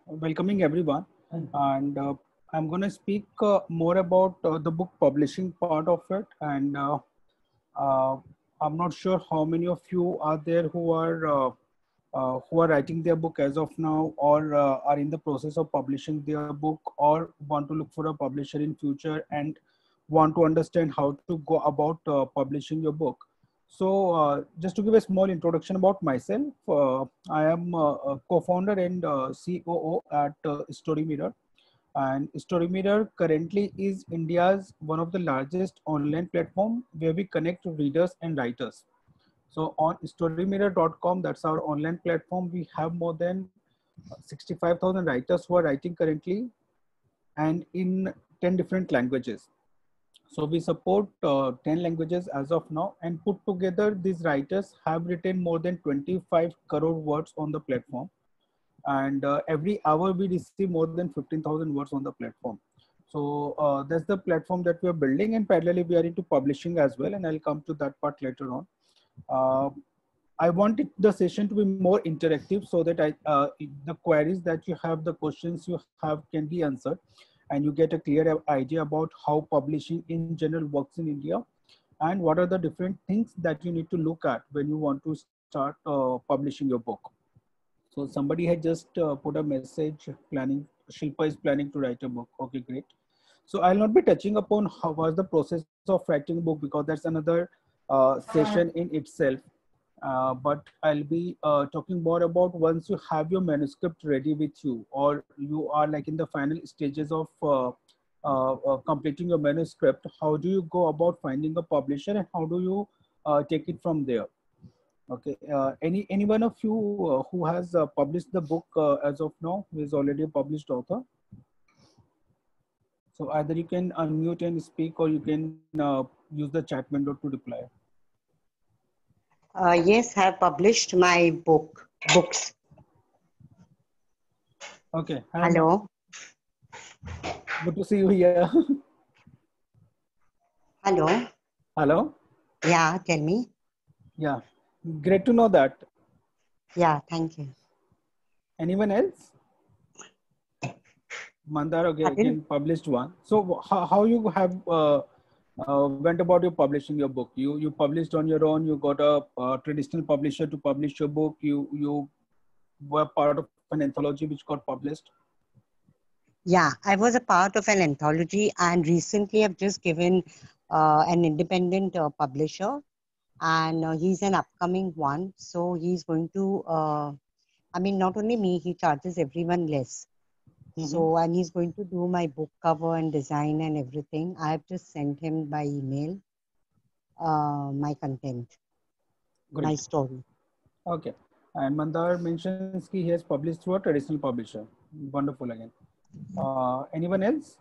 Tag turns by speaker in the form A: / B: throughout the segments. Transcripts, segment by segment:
A: welcoming everyone. And I'm going to speak more about the book publishing part of it. And uh, I'm not sure how many of you are there who are writing their book as of now, or are in the process of publishing their book, or want to look for a publisher in future and want to understand how to go about publishing your book. So just to give a small introduction about myself, I am a co-founder and COO at Story Mirror. And Story Mirror currently is India's one of the largest online platform where we connect readers and writers. So on storymirror.com, that's our online platform. We have more than 65,000 writers who are writing currently and in 10 different languages. So we support 10 languages as of now, and put together these writers have written more than 25 crore words on the platform. And every hour we receive more than 15,000 words on the platform. So that's the platform that we are building, and parallelly we are into publishing as well. And I'll come to that part later on. Uh, I wanted the session to be more interactive so that the queries that you have, the questions you have can be answered, and you get a clear idea about how publishing in general works in India, and what are the different things that you need to look at when you want to start publishing your book. So somebody had just put a message planning, Shilpa is planning to write a book. Okay, great. So I'll not be touching upon how was the process of writing a book, because that's another session in itself. But I'll be talking more about once you have your manuscript ready with you, or you are like in the final stages of completing your manuscript. How do you go about finding a publisher, and how do you take it from there? Okay. Any one of you who has published the book as of now, who is already a published author? So either you can unmute and speak, or you can use the chat window to reply.
B: Yes, I have published my books.
A: Okay.
B: Hello.
A: Good to see you here.
B: Hello.
A: Hello.
B: Yeah, tell me.
A: Yeah. Great to know that.
B: Yeah, thank you.
A: Anyone else? Mandar again published one. So how you have went about your publishing your book? You published on your own. You got a traditional publisher to publish your book. You were part of an anthology which got published.
B: Yeah, I was a part of an anthology, and recently I've just given an independent publisher, and he's an upcoming one. So he's going to, not only me, he charges everyone less. So, and he's going to do my book cover and design and everything. I have just sent him by email my content, my story.
A: Okay. And Mandar mentions he has published through a traditional publisher. Wonderful again. Anyone else?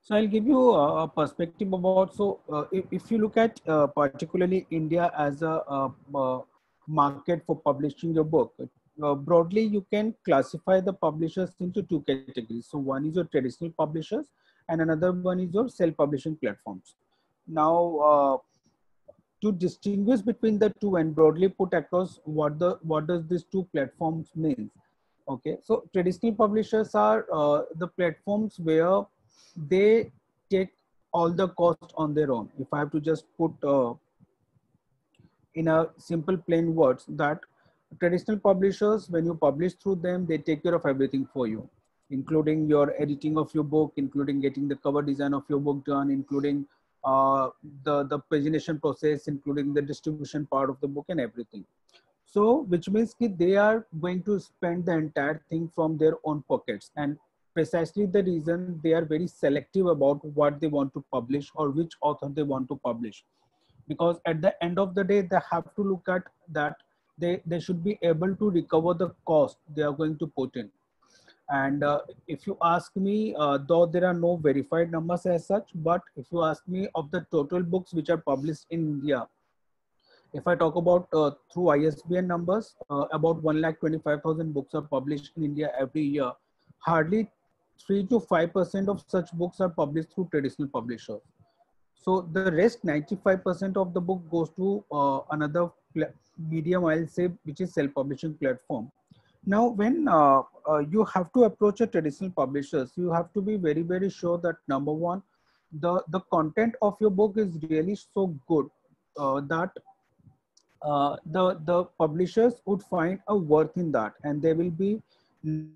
A: So I'll give you a perspective about, so if you look at particularly India as a market for publishing your book, broadly you can classify the publishers into two categories. So one is your traditional publishers, and another one is your self-publishing platforms. Now, to distinguish between the two and broadly put across what does these two platforms mean? Okay, so traditional publishers are the platforms where they take all the cost on their own. If I have to just put in a simple plain words, that traditional publishers, when you publish through them, they take care of everything for you, including your editing of your book, including getting the cover design of your book done, including the pagination process, including the distribution part of the book and everything. So which means that they are going to spend the entire thing from their own pockets, and precisely the reason they are very selective about what they want to publish or which author they want to publish, because at the end of the day they have to look at that they should be able to recover the cost they are going to put in. And if you ask me, though there are no verified numbers as such, but if you ask me of the total books which are published in India, if I talk about through ISBN numbers, about 1,25,000 books are published in India every year. Hardly 3 to 5% of such books are published through traditional publishers. So the rest 95% of the book goes to another medium, I'll say, which is self-publishing platform. Now, when you have to approach a traditional publishers, you have to be very, very sure that number one, the content of your book is really so good that the publishers would find a worth in that, and they will be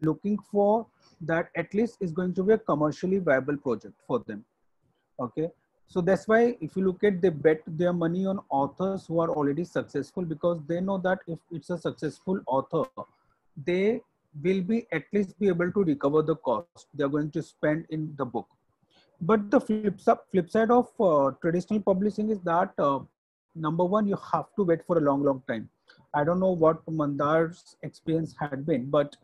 A: looking for that at least is going to be a commercially viable project for them. Okay, so that's why if you look at, they bet their money on authors who are already successful, because they know that if it's a successful author, they will be at least be able to recover the cost they are going to spend in the book. But the flip side of traditional publishing is that number one, you have to wait for a long time. I don't know what Mandar's experience had been, but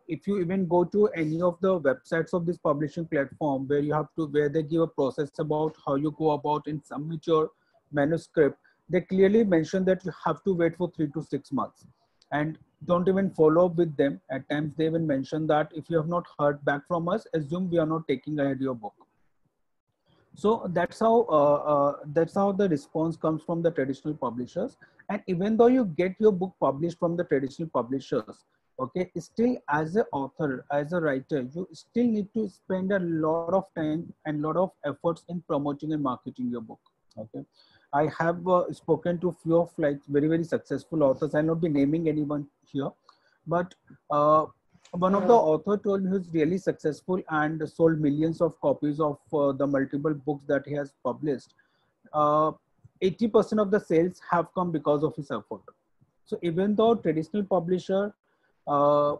A: if you even go to any of the websites of this publishing platform, where you have to, where they give a process about how you go about and submit your manuscript, they clearly mention that you have to wait for 3 to 6 months, and don't even follow up with them. At times they even mention that if you have not heard back from us, assume we are not taking ahead your book. So that's how the response comes from the traditional publishers. And even though you get your book published from the traditional publishers, okay, still as an author, as a writer, you still need to spend a lot of time and lot of efforts in promoting and marketing your book. Okay, I have spoken to few of like very, very successful authors. I'll not be naming anyone here, but one of the author told me who's really successful and sold millions of copies of the multiple books that he has published. 80% of the sales have come because of his effort. So even though traditional publisher uh,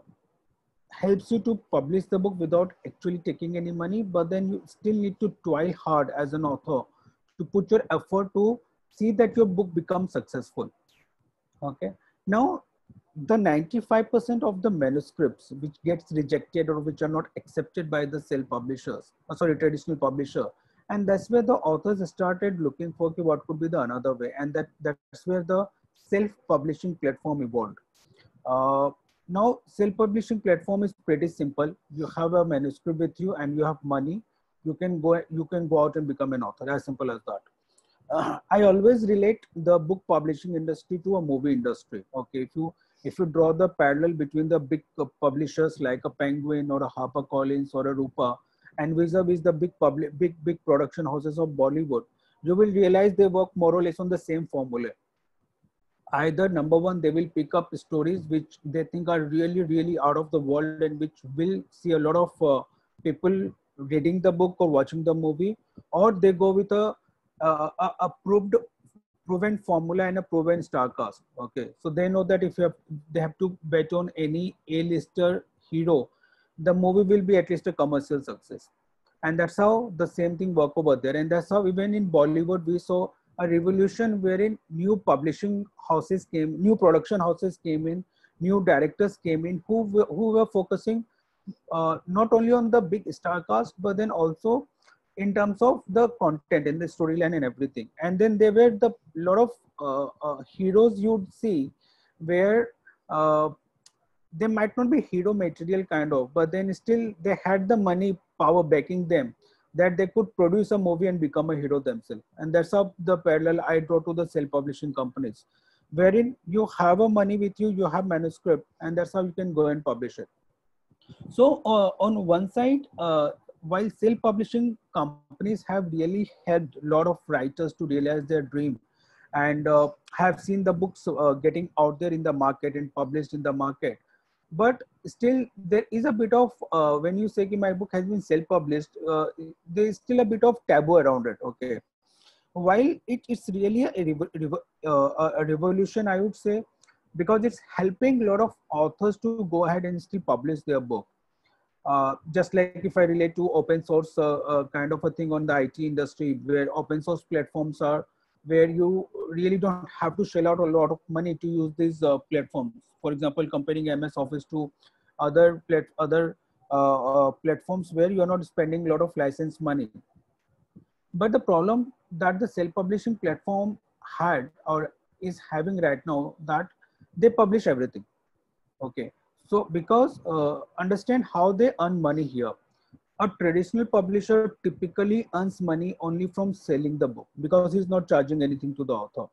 A: helps you to publish the book without actually taking any money, but then you still need to toil hard as an author to put your effort to see that your book becomes successful. Okay. Now, the 95% of the manuscripts which gets rejected or which are not accepted by the self-publishers, traditional publisher, and that's where the authors started looking for, okay, what could be the another way, and that's where the self-publishing platform evolved. Now, self-publishing platform is pretty simple. You have a manuscript with you and you have money. You can go out and become an author. As simple as that. I always relate the book publishing industry to a movie industry. Okay, if you draw the parallel between the big publishers like a Penguin or a HarperCollins or a Rupa, and vis-a-vis the big production houses of Bollywood, you will realize they work more or less on the same formula. Either number one, they will pick up stories which they think are really, really out of the world and which will see a lot of people reading the book or watching the movie, or they go with a proven formula and a proven star cast. Okay, so they know that if they have to bet on any A-lister hero, the movie will be at least a commercial success. And that's how the same thing work over there. And that's how even in Bollywood we saw a revolution wherein new publishing houses came, new production houses came in, new directors came in who were focusing not only on the big star cast, but then also in terms of the content and the storyline and everything. And then there were the lot of heroes you'd see where they might not be hero material kind of, but then still they had the money power backing them that they could produce a movie and become a hero themselves. And that's how the parallel I draw to the self-publishing companies, wherein you have a money with you, you have manuscript, and that's how you can go and publish it. So on one side, while self-publishing companies have really helped a lot of writers to realize their dream and have seen the books getting out there in the market and published in the market, but still there is a bit of when you say my book has been self-published, there is still a bit of taboo around it. Okay, while it's really a revolution, I would say, because it's helping a lot of authors to go ahead and still publish their book. Just like if I relate to open source kind of a thing on the IT industry, where open source platforms are, where you really don't have to shell out a lot of money to use these platforms. For example, comparing MS Office to other platforms where you're not spending a lot of license money. But the problem that the self-publishing platform had or is having right now, that they publish everything. Okay, so because understand how they earn money here. A traditional publisher typically earns money only from selling the book because he's not charging anything to the author.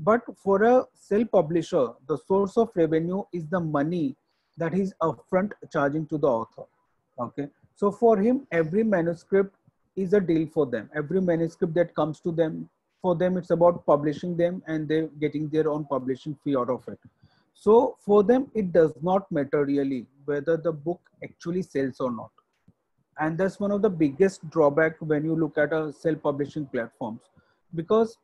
A: But for a self-publisher, the source of revenue is the money that he's upfront charging to the author. Okay. So for him, every manuscript is a deal for them. Every manuscript that comes to them, for them, it's about publishing them and they're getting their own publishing fee out of it. So for them, it does not matter really whether the book actually sells or not. And that's one of the biggest drawback when you look at a self-publishing platforms, because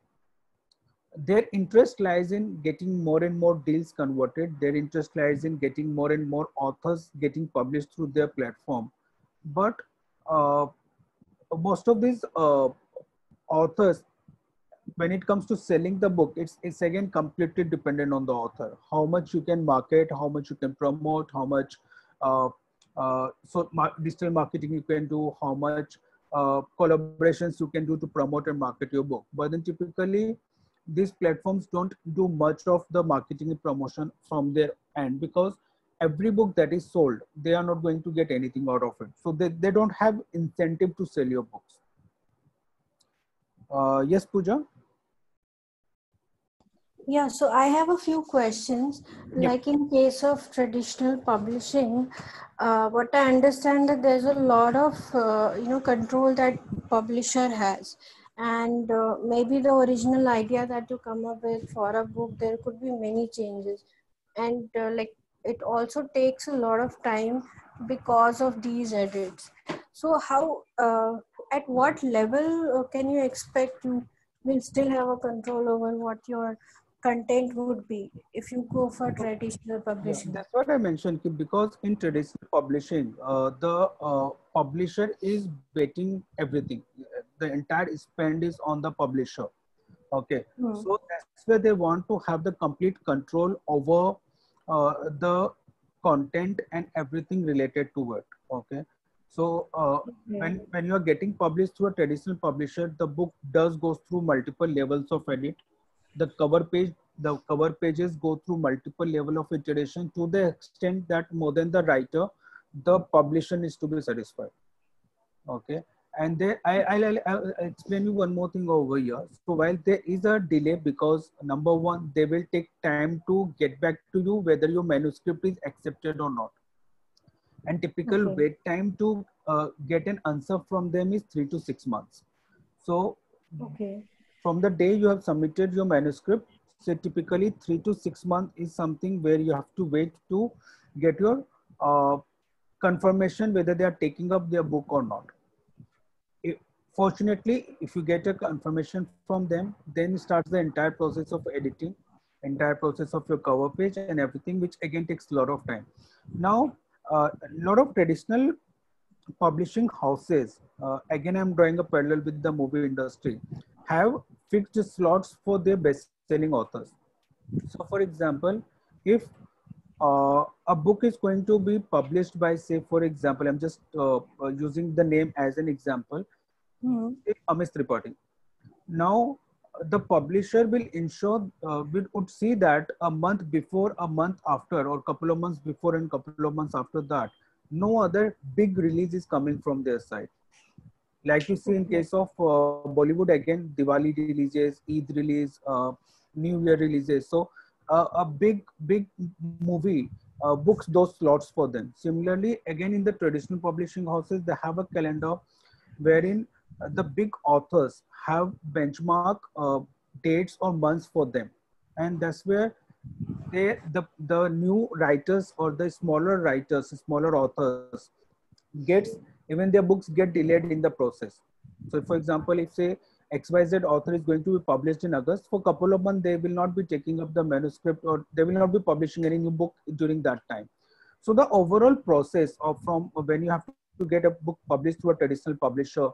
A: their interest lies in getting more and more deals converted. Their interest lies in getting more and more authors getting published through their platform. But uh, most of these authors, when it comes to selling the book, it's again completely dependent on the author. How much you can market, how much you can promote, how much uh, digital marketing you can do, how much collaborations you can do to promote and market your book. But then typically these platforms don't do much of the marketing and promotion from their end, because every book that is sold, they are not going to get anything out of it. So they don't have incentive to sell your books. Yes, Pooja?
C: Yeah, so I have a few questions.
A: Yeah.
C: Like in case of traditional publishing, what I understand that there's a lot of control that publisher has, and maybe the original idea that you come up with for a book, there could be many changes, and like it also takes a lot of time because of these edits. So how, at what level can you expect you will still have a control over what your content would be if you go for traditional
A: Yeah,
C: publishing?
A: that's what I mentioned, because in traditional publishing, the publisher is betting everything. The entire spend is on the publisher. Okay, so that's where they want to have the complete control over the content and everything related to it. Okay, so when you are getting published through a traditional publisher, the book does go through multiple levels of edit. The cover pages go through multiple level of iteration, to the extent that more than the writer, the publisher needs to be satisfied. Okay, and there I'll explain you one more thing over here. So while there is a delay, because number one, they will take time to get back to you whether your manuscript is accepted or not, and typical wait time to get an answer from them is 3 to 6 months. So from the day you have submitted your manuscript, say typically 3 to 6 months is something where you have to wait to get your confirmation whether they are taking up their book or not. Fortunately, if you get a confirmation from them, then starts the entire process of editing, entire process of your cover page and everything, which again takes a lot of time. Now, a lot of traditional publishing houses, again I'm drawing a parallel with the movie industry, have fixed slots for their best-selling authors. So for example, if a book is going to be published by, say, for example, I'm just using the name as an example, Amish Tripathi. Now, the publisher will ensure, would see that a month before, a month after, or couple of months before and couple of months after that, no other big release is coming from their side. Like you see in case of Bollywood, again, Diwali releases, Eid release, New Year releases. So a big movie books those slots for them. Similarly, again, in the traditional publishing houses, they have a calendar wherein the big authors have benchmark dates or months for them. And that's where the new writers or the smaller writers, smaller authors gets, even their books get delayed in the process. So for example, if say XYZ author is going to be published in August, for a couple of months they will not be taking up the manuscript, or they will not be publishing any new book during that time. So the overall process of from when you have to get a book published through a traditional publisher,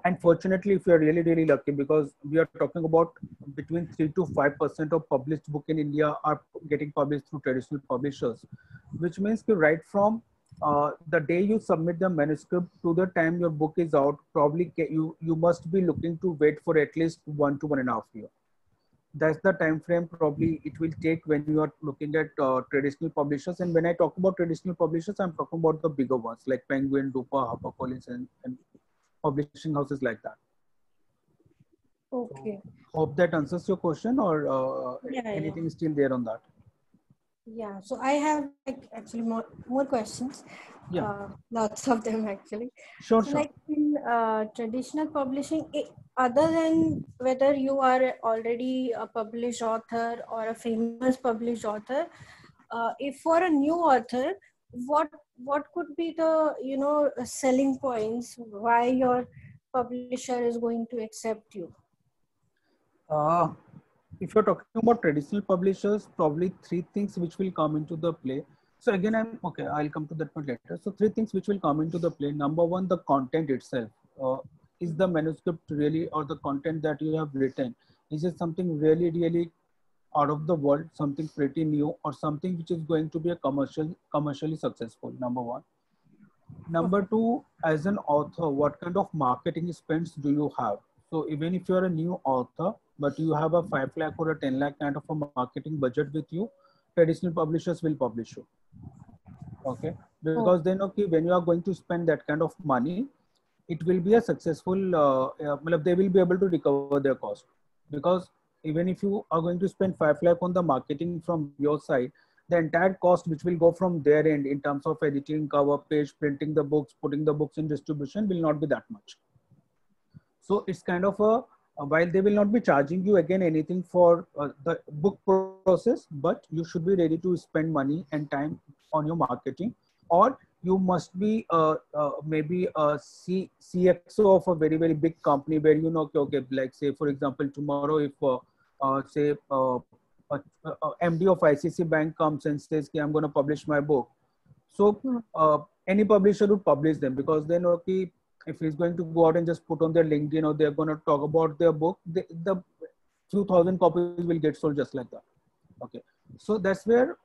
A: and fortunately if you're really lucky, because we are talking about between 3 to 5% of published book in India are getting published through traditional publishers, which means to right from the day you submit the manuscript to the time your book is out, probably you must be looking to wait for at least 1 to 1.5 years. That's the time frame probably it will take when you are looking at traditional publishers. And when I talk about traditional publishers, I'm talking about the bigger ones like Penguin, Dupa, HarperCollins, and publishing houses like that.
C: Okay.
A: Hope that answers your question, or
C: Yeah, yeah.
A: anything still there on that?
C: Yeah, so I have like actually more questions,
A: Yeah,
C: lots of them actually.
A: sure,
C: So
A: sure.
C: like in traditional publishing, other than whether you are already a published author or a famous published author, if for a new author, what could be the selling points why your publisher is going to accept you?
A: Uh, if you're talking about traditional publishers, probably three things which will come into the play. So again, I'm okay. I'll come to that point later. So three things which will come into the play. Number one, the content itself. Is the manuscript really, or the content that you have written, is it something really, really out of the world, something pretty new, or something which is going to be a commercially successful? Number one. Number
C: Okay.
A: two, as an author, what kind of marketing spends do you have? So even if you're a new author, but you have a 5 lakh or a 10 lakh kind of a marketing budget with you, traditional publishers will publish you. Okay.
C: Oh,
A: Because they know कि when you are going to spend that kind of money, it will be a successful, they will be able to recover their cost. Because even if you are going to spend 5 lakh on the marketing from your side, the entire cost which will go from their end in terms of editing, cover page, printing the books, putting the books in distribution will not be that much. So it's kind of a, while they will not be charging you again anything for the book process, but you should be ready to spend money and time on your marketing, or you must be maybe a CXO of a very, very big company where you know, okay, okay, like say for example, tomorrow if say MD of ICC Bank comes and says, okay, I'm going to publish my book. So
C: hmm.
A: any publisher would publish them because they know कि if he's going to go out and just put on their LinkedIn or they're going to talk about their book, the few thousand copies will get sold just like that. Okay, so that's where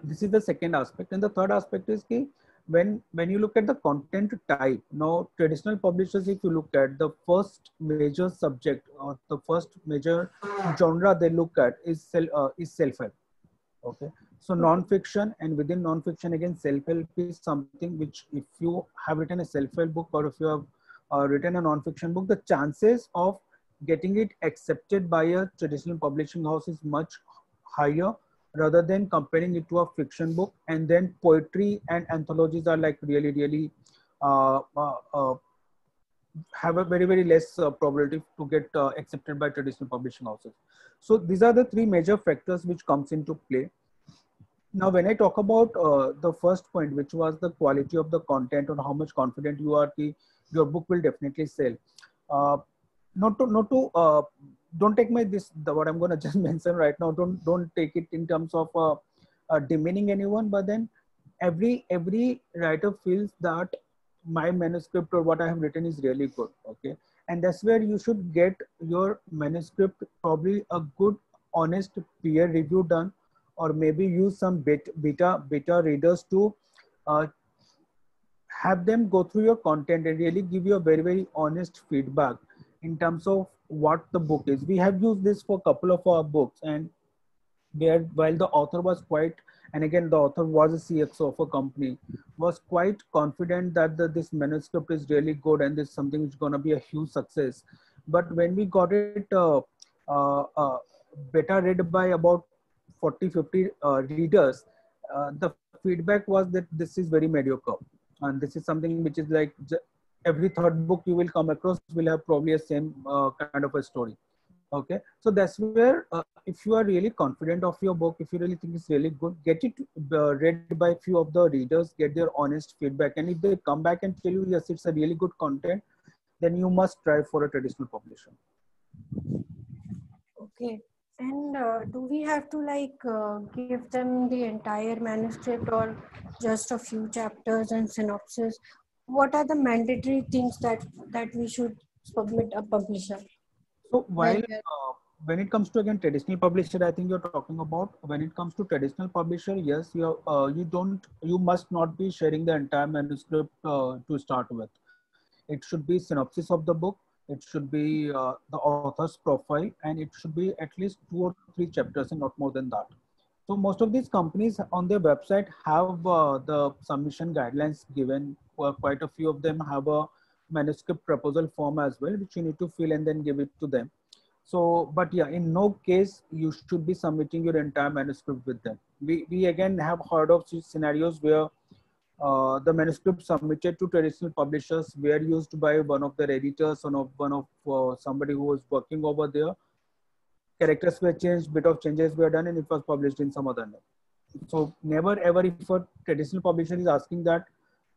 A: this is the second aspect, and the third aspect is कि when you look at the content type, now traditional publishers, if you look at the first major subject or the first major genre they look at is self-help. Okay, so
C: Okay.
A: non-fiction, and within non-fiction again, self-help is something which if you have written a self-help book or if you have written a non-fiction book, the chances of getting it accepted by a traditional publishing house is much higher rather than comparing it to a fiction book. And then poetry and anthologies are like really, really uh, uh, uh, have a very, very less probability to get accepted by traditional publishing houses. So these are the three major factors which comes into play. Now, when I talk about the first point, which was the quality of the content or how much confident you are, that your book will definitely sell. Uh, not to don't take my what I'm going to just mention right now. Don't take it in terms of demeaning anyone. But then every writer feels that my manuscript or what I have written is really good. Okay, and that's where you should get your manuscript probably a good, honest peer review done, or maybe use some beta readers to uh, have them go through your content and really give you a very, very honest feedback in terms of what the book is. We have used this for a couple of our books, and where while the author was quite, and again the author was a CXO of a company, was quite confident that this manuscript is really good and this something which is going to be a huge success. But when we got it uh, uh, beta read by about 40-50 readers, the feedback was that this is very mediocre, and this is something which is like every third book you will come across will have probably a same kind of a story. Okay, so that's where if you are really confident of your book, if you really think it's really good, get it read by a few of the readers, get their honest feedback, and if they come back and tell you yes, it's a really good content, then you must try for a traditional publisher.
C: Okay. And do we have to like give them the entire manuscript or just a few chapters and synopsis? What are the mandatory things that we should submit a publisher
A: So
C: when
A: while
C: we are?
A: when it comes to again traditional publisher, I think you're talking about when it comes to traditional publisher, yes, you must not be sharing the entire manuscript to start with. It should be synopsis of the book. It should be the author's profile, and it should be at least 2 or 3 chapters and not more than that. So most of these companies on their website have the submission guidelines given. Quite a few of them have a manuscript proposal form as well, which you need to fill and then give it to them. So, but yeah, in no case you should be submitting your entire manuscript with them. We again have heard of scenarios where the manuscript submitted to traditional publishers were used by one of their editors, one of somebody who was working over there. Characters were changed, bit of changes were done, and it was published in some other name. So never ever, if a traditional publisher is asking that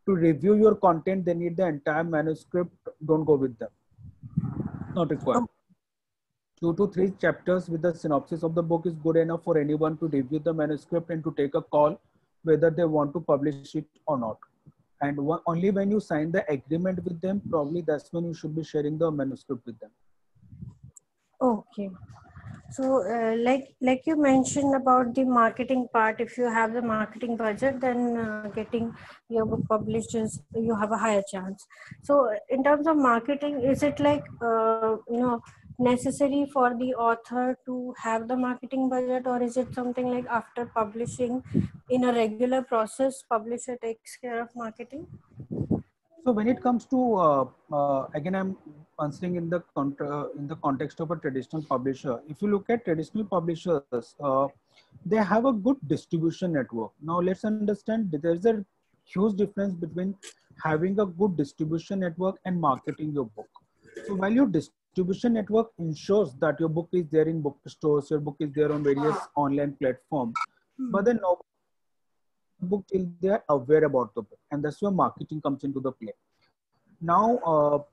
A: to review your content, they need the entire manuscript, don't go with them. Not required. 2 to 3 chapters with the synopsis of the book is good enough for anyone to review the manuscript and to take a call whether they want to publish it or not. And only when you sign the agreement with them, probably that's when you should be sharing the manuscript with them.
C: Okay. So like you mentioned about the marketing part, if you have the marketing budget, then getting your book published is, you have a higher chance. So in terms of marketing, is it like necessary for the author to have the marketing budget, or is it something like after publishing in a regular process, publisher takes care of marketing?
A: So when it comes to again, I'm answering in the context of a traditional publisher. If you look at traditional publishers, they have a good distribution network. Now let's understand that there's a huge difference between having a good distribution network and marketing your book. So while your distribution network ensures that your book is there in bookstores, your book is there on various online platforms, but then no book till they are aware about the book, and that's where marketing comes into the play. Now,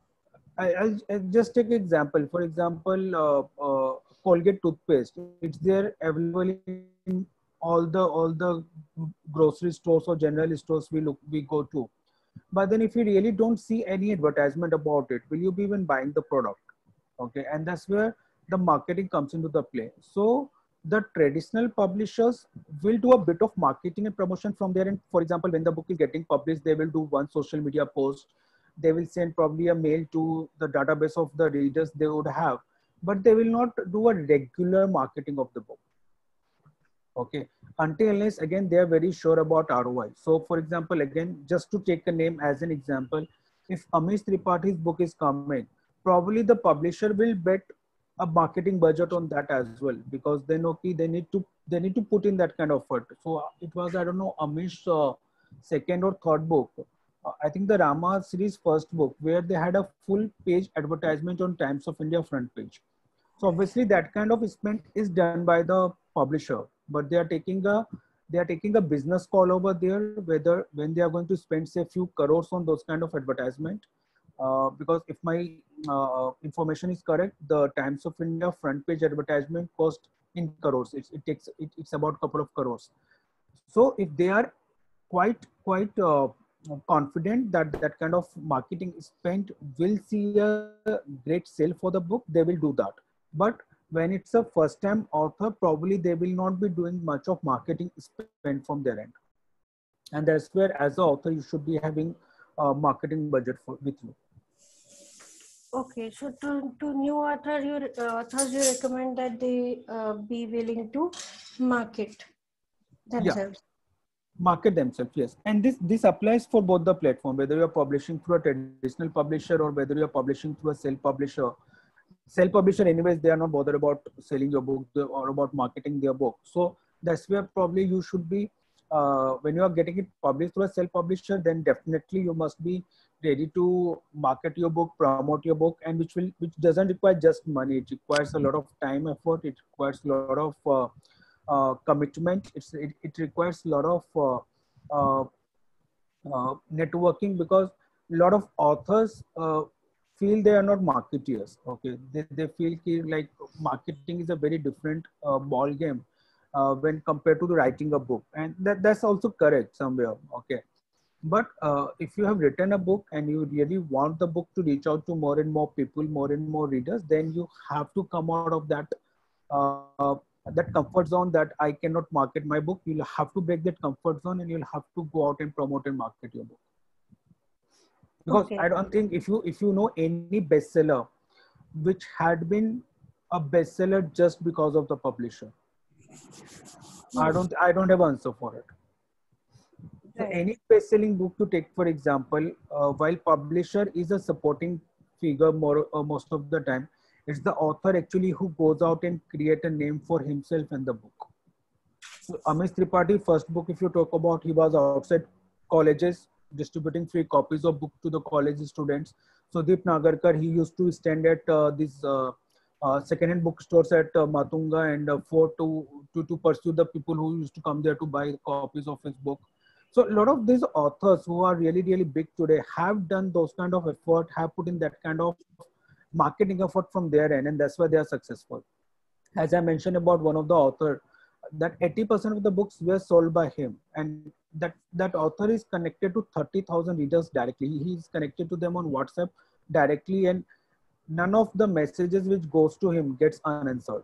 A: I'll just take an example. For example, Colgate toothpaste. It's there available in all the grocery stores or general stores we go to. But then, if you really don't see any advertisement about it, will you be even buying the product? Okay, and that's where the marketing comes into the play. So the traditional publishers will do a bit of marketing and promotion from there. And for example, when the book is getting published, they will do one social media post. They will send probably a mail to the database of the readers they would have, but they will not do a regular marketing of the book. Okay, until unless again they are very sure about ROI. So for example, again, just to take a name as an example, if Amish Tripaঠি's book is coming, probably the publisher will bet a marketing budget on that as well, because they know they need to put in that kind of effort. So it was, I don't know, Amish's second or third book. I think the Rama series first book, where they had a full page advertisement on Times of India front page. So obviously that kind of spend is done by the publisher, but they are taking a business call over there, whether when they are going to spend say a few crores on those kind of advertisement. Because if my information is correct, the Times of India front page advertisement cost in crores. It's about a couple of crores. So if they are quite confident that that kind of marketing spent will see a great sale for the book, they will do that. But when it's a first time author, probably they will not be doing much of marketing spend from their end. And that's where as an author, you should be having a marketing budget with you.
C: Okay, so to new authors, you recommend that they be willing to market themselves.
A: Yeah. Market themselves, yes. And this applies for both the platform, whether you're publishing through a traditional publisher or whether you're publishing through a self-publisher. Self-publisher, anyways, they are not bothered about selling your book or about marketing their book. So that's where probably you should be, when you are getting it published through a self-publisher, then definitely you must be ready to market your book, promote your book, and which doesn't require just money. It requires a lot of time, effort. It requires a lot of commitment. It requires a lot of networking, because a lot of authors feel they are not marketeers. Okay, they feel like marketing is a very different ball game when compared to the writing a book, and that's also correct somewhere. Okay, but if you have written a book and you really want the book to reach out to more and more people, more and more readers, then you have to come out of that comfort zone that I cannot market my book. You'll have to break that comfort zone and you'll have to go out and promote and market your book. Because okay, I don't think if you know any bestseller which had been a bestseller just because of the publisher, I don't have an answer for it. So
C: Right.
A: any best-selling book to take, for example, while publisher is a supporting figure most of the time, it's the author actually who goes out and create a name for himself and the book. So Amish Tripathi, first book, if you talk about, he was outside colleges distributing free copies of book to the college students. So Deep Nagarkar, he used to stand at these second-hand bookstores at Matunga and for to pursue the people who used to come there to buy copies of his book. So a lot of these authors who are really, really big today have done those kind of effort, have put in that kind of marketing effort from their end, and that's why they are successful. As I mentioned about one of the author, that 80% of the books were sold by him, and that author is connected to 30,000 readers directly. He is connected to them on WhatsApp directly, and none of the messages which goes to him gets unanswered.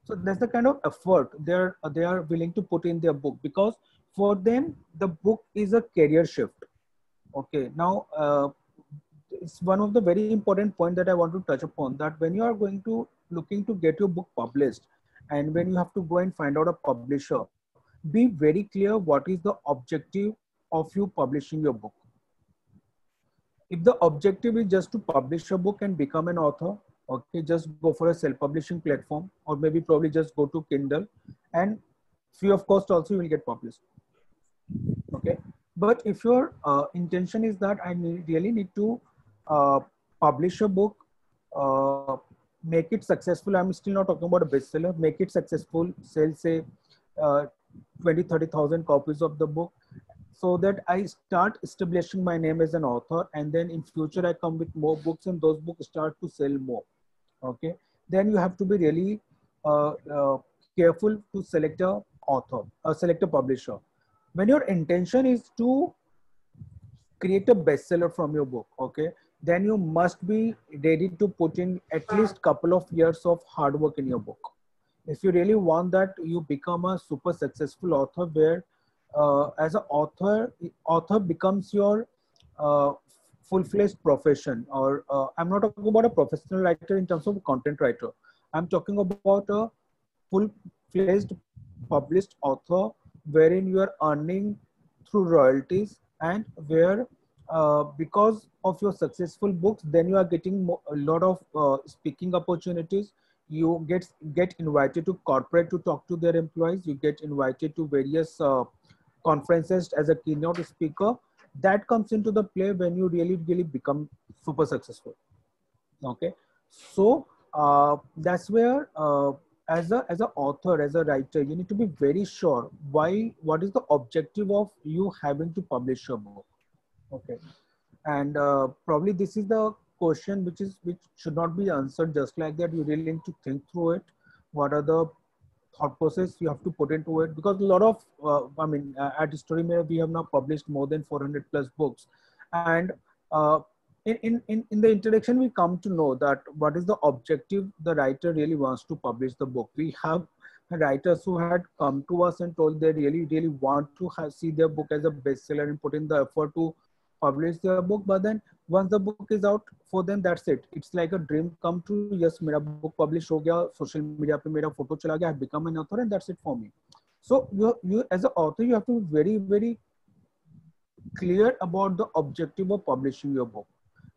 A: So that's the kind of effort they are willing to put in their book, because for them the book is a career shift. Okay, now it's one of the very important point that I want to touch upon, that when you are going to looking to get your book published, and when you have to go and find out a publisher, be very clear what is the objective of you publishing your book. If the objective is just to publish a book and become an author, okay, just go for a self-publishing platform, or maybe probably just go to Kindle, and free of cost also you will get published. Okay, but if your intention is that really need to uh, publish a book, uh, make it successful. I'm still not talking about a bestseller. Make it successful, sell say uh, 20, 30,000 copies of the book, so that I start establishing my name as an author, and then in future I come with more books and those books start to sell more. Okay, then you have to be really careful to select a author, select a publisher. When your intention is to create a bestseller from your book, okay, then you must be ready to put in at least couple of years of hard work in your book. If you really want that you become a super successful author, where as an author becomes your uh, full-fledged profession, or I'm not talking about a professional writer in terms of content writer. I'm talking about a full-fledged published author, wherein you are earning through royalties, and where because of your successful books, then you are getting a lot of speaking opportunities. You get invited to corporate to talk to their employees. You get invited to various conferences as a keynote speaker. That comes into the play when you really become super successful. Okay, so that's where as a author, as a writer, you need to be very sure what is the objective of you having to publish your book. Okay, and probably this is the question which should not be answered just like that. You really need to think through it. What are the thought process you have to put into it? Because a lot of at Storymeter we have now published more than 400 plus books, and uh, in the introduction we come to know that what is the objective the writer really wants to publish the book. We have writers who had come to us and told they really want to see their book as a bestseller and put in the effort to publish their book, but then once the book is out for them, that's it. It's like a dream come true. Yes, मेरा book publish हो गया, social media पे मेरा photo चला गया, I've become an author, and that's it for me. So you as an author, you have to be very clear about the objective of publishing your book.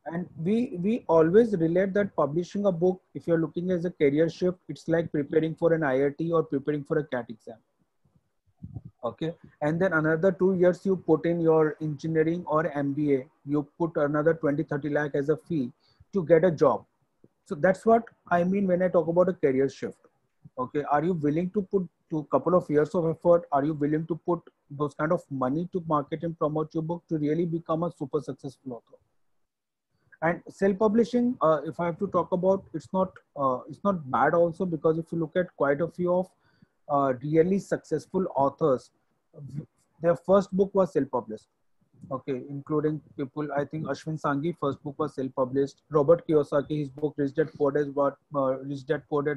A: And we always relate that publishing a book, if you're looking as a career shift, it's like preparing for an IIT or preparing for a CAT exam. Okay, and then another 2 years you put in your engineering or MBA, you put another 20-30 lakh as a fee to get a job. So that's what I mean when I talk about a career shift. Okay, are you willing to put to couple of years of effort? Are you willing to put those kind of money to market and promote your book to really become a super successful author? And self-publishing, if I have to talk about, it's not bad also, because if you look at quite a few of really successful authors, their first book was self-published. Okay, including people, I think Ashwin Sanghi first book was self-published. Robert Kiyosaki, his book Rich Dad Poor Dad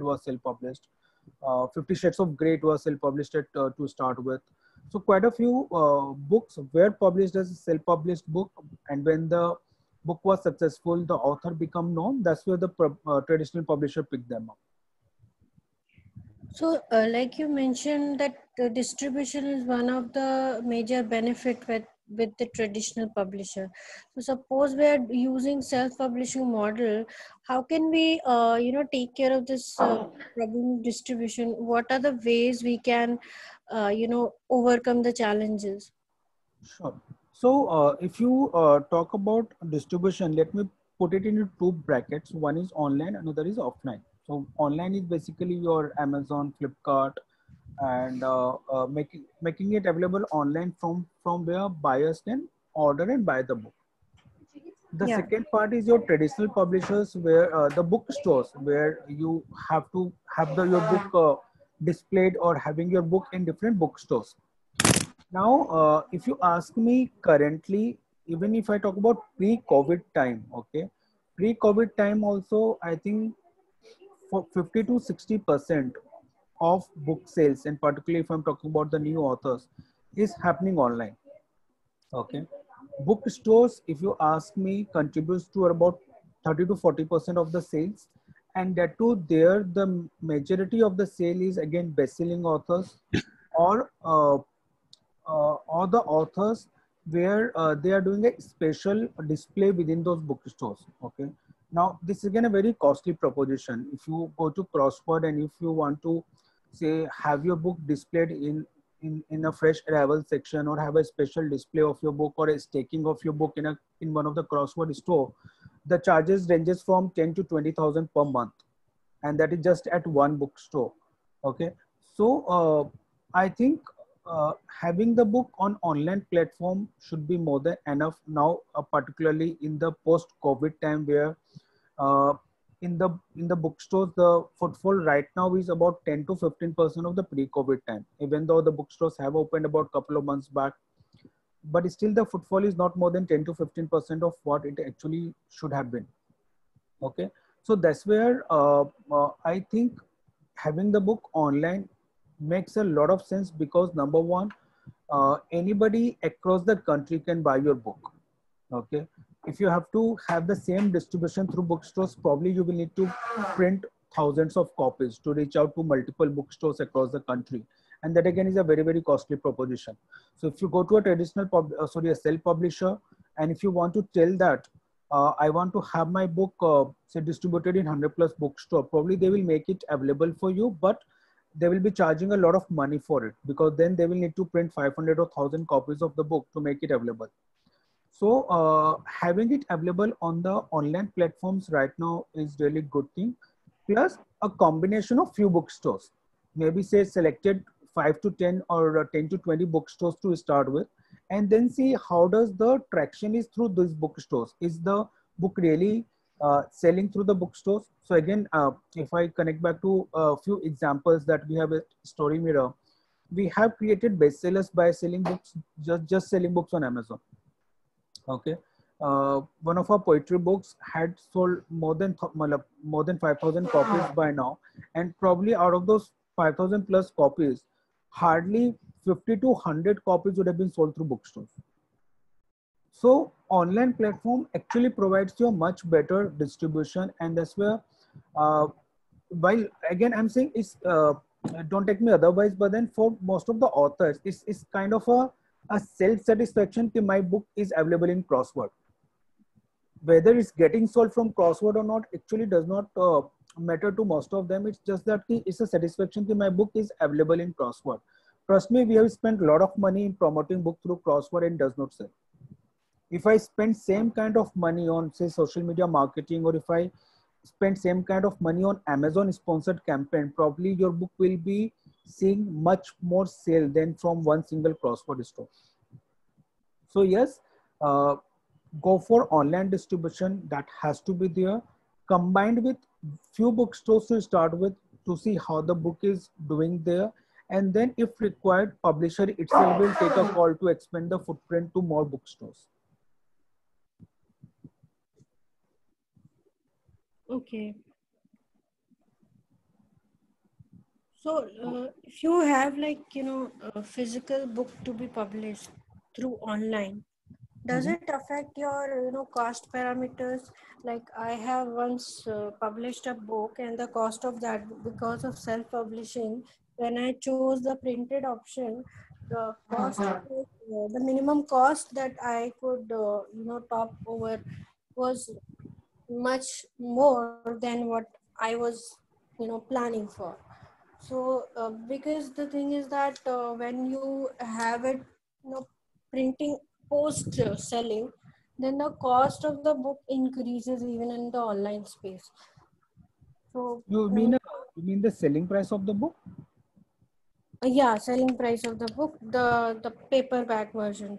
A: was self-published. 50 Shades of Grey was self-published to start with. So quite a few books were published as a self-published book, and when the book was successful, the author become known. That's where the traditional publisher picked them up.
C: So, like you mentioned, that the distribution is one of the major benefit with with the traditional publisher. So suppose we are using self-publishing model, how can we take care of this problem distribution? What are the ways we can overcome the challenges?
A: Sure. So if you talk about distribution, let me put it into two brackets. One is online, another is offline. So online is basically your Amazon, Flipkart, and making it available online from where buyers can order and buy the book. The
C: Yeah.
A: second part is your traditional publishers, where the bookstores, where you have to have your book displayed or having your book in different bookstores. Now, if you ask me currently, even if I talk about pre-COVID time, okay, pre-COVID time also, I think for 50 to 60% of book sales, and particularly if I'm talking about the new authors, is happening online. Okay, bookstores, if you ask me, contributes to about 30 to 40% of the sales, and that too, there the majority of the sale is again best-selling authors or the authors where they are doing a special display within those bookstores. Okay. Now, this is again a very costly proposition. If you go to Crossword and if you want to say have your book displayed in a fresh arrival section, or have a special display of your book, or a staking of your book in one of the Crossword store, the charges ranges from 10 to 20,000 per month, and that is just at one bookstore. Okay. So I think having the book on online platform should be more than enough now, particularly in the post COVID time, where uh, in the bookstores the footfall right now is about 10 to 15% of the pre-COVID time, even though the bookstores have opened about a couple of months back, but still the footfall is not more than 10 to 15% of what it actually should have been. Okay, so that's where I think having the book online makes a lot of sense, because number one, anybody across the country can buy your book. Okay, if you have to have the same distribution through bookstores, probably you will need to print thousands of copies to reach out to multiple bookstores across the country, and that again is a very costly proposition. So if you go to a traditional a self publisher, and if you want to tell that I want to have my book say distributed in 100 plus bookstore, probably they will make it available for you, but they will be charging a lot of money for it, because then they will need to print 500 or 1000 copies of the book to make it available. So having it available on the online platforms right now is really good thing. Plus a combination of few bookstores, maybe say selected 5 to 10 or 10 to 20 bookstores to start with, and then see how does the traction is through these bookstores. Is the book really selling through the bookstores? So again, if I connect back to a few examples that we have at Story Mirror, we have created bestsellers by selling books, just selling books on Amazon. Okay, one of our poetry books had sold more than 5,000 copies by now, and probably out of those 5,000 plus copies, hardly 50 to 100 copies would have been sold through bookstores. So online platform actually provides you a much better distribution, and that's where while again I'm saying it's don't take me otherwise, but then for most of the authors it's kind of a self-satisfaction that my book is available in Crossword. Whether it's getting sold from Crossword or not actually does not matter to most of them. It's just that it's a satisfaction that my book is available in Crossword. Trust me, we have spent a lot of money in promoting book through Crossword and does not sell. If I spend same kind of money on say social media marketing, or if I spend same kind of money on Amazon sponsored campaign, probably your book will be seeing much more sale than from one single Crossword store. So yes, go for online distribution, that has to be there, combined with few bookstores to start with, to see how the book is doing there, and then if required, publisher itself will take a call to expand the footprint to more bookstores.
C: Okay. So, if you have a physical book to be published through online, does it affect your cost parameters? Like I have once published a book, and the cost of that, because of self-publishing, when I chose the printed option, the cost, the minimum cost that I could, top over was much more than what I was, planning for. So, because the thing is that when you have it, printing post selling, then the cost of the book increases even in the online space. So,
A: You mean the selling price of the book?
C: yeah, selling price of the book, the paperback version.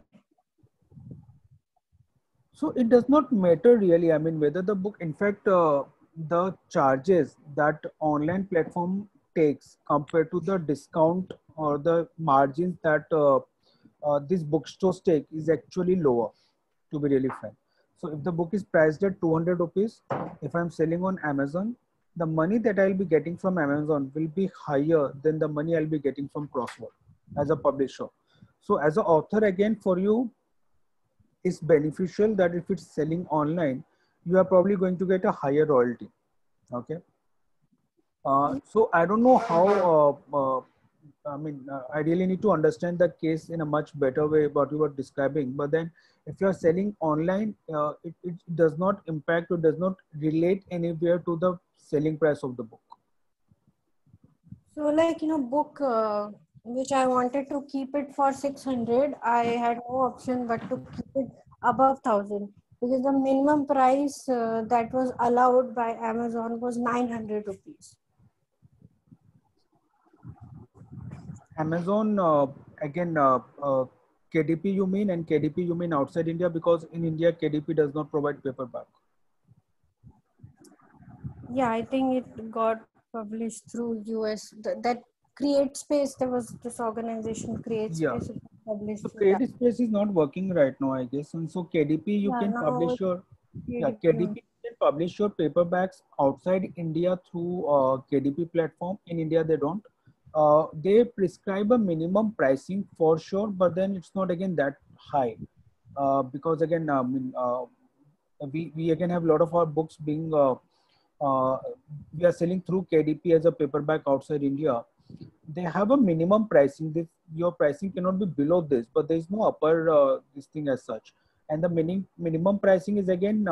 A: So it does not matter really. I mean, whether the book, in fact, the charges that online platform takes compared to the discount or the margins that these bookstores take is actually lower, to be really frank. So if the book is priced at 200 rupees, if I'm selling on Amazon, the money that I'll be getting from Amazon will be higher than the money I'll be getting from Crossword as a publisher. So as an author, again, for you, is beneficial that if it's selling online, you are probably going to get a higher royalty. Okay. So I don't know how, I really need to understand the case in a much better way what you were describing. But then if you're selling online, it does not impact or does not relate anywhere to the selling price of the book.
C: So, like, book which I wanted to keep it for 600, I had no option but to keep it above 1000, because the minimum price that was allowed by Amazon was 900 rupees.
A: Amazon, again, KDP you mean, and KDP you mean outside India, because in India, KDP does not provide paperback.
C: Yeah, I think it got published through US. That Create Space, there was this organization, Create
A: Yeah.
C: Space, it was published
A: So
C: through that.
A: Creative Space is not working right now, I guess. And so KDP, you
C: Yeah,
A: can
C: now
A: publish
C: it's
A: your, yeah,
C: KDP.
A: KDP you can publish your paperbacks outside India through KDP platform. In India, they don't. They prescribe a minimum pricing for sure, but then it's not again that high. Because again, we again have a lot of our books being, uh, we are selling through KDP as a paperback outside India. They have a minimum pricing. This, your pricing cannot be below this, but there is no upper this thing as such. And the minimum pricing is again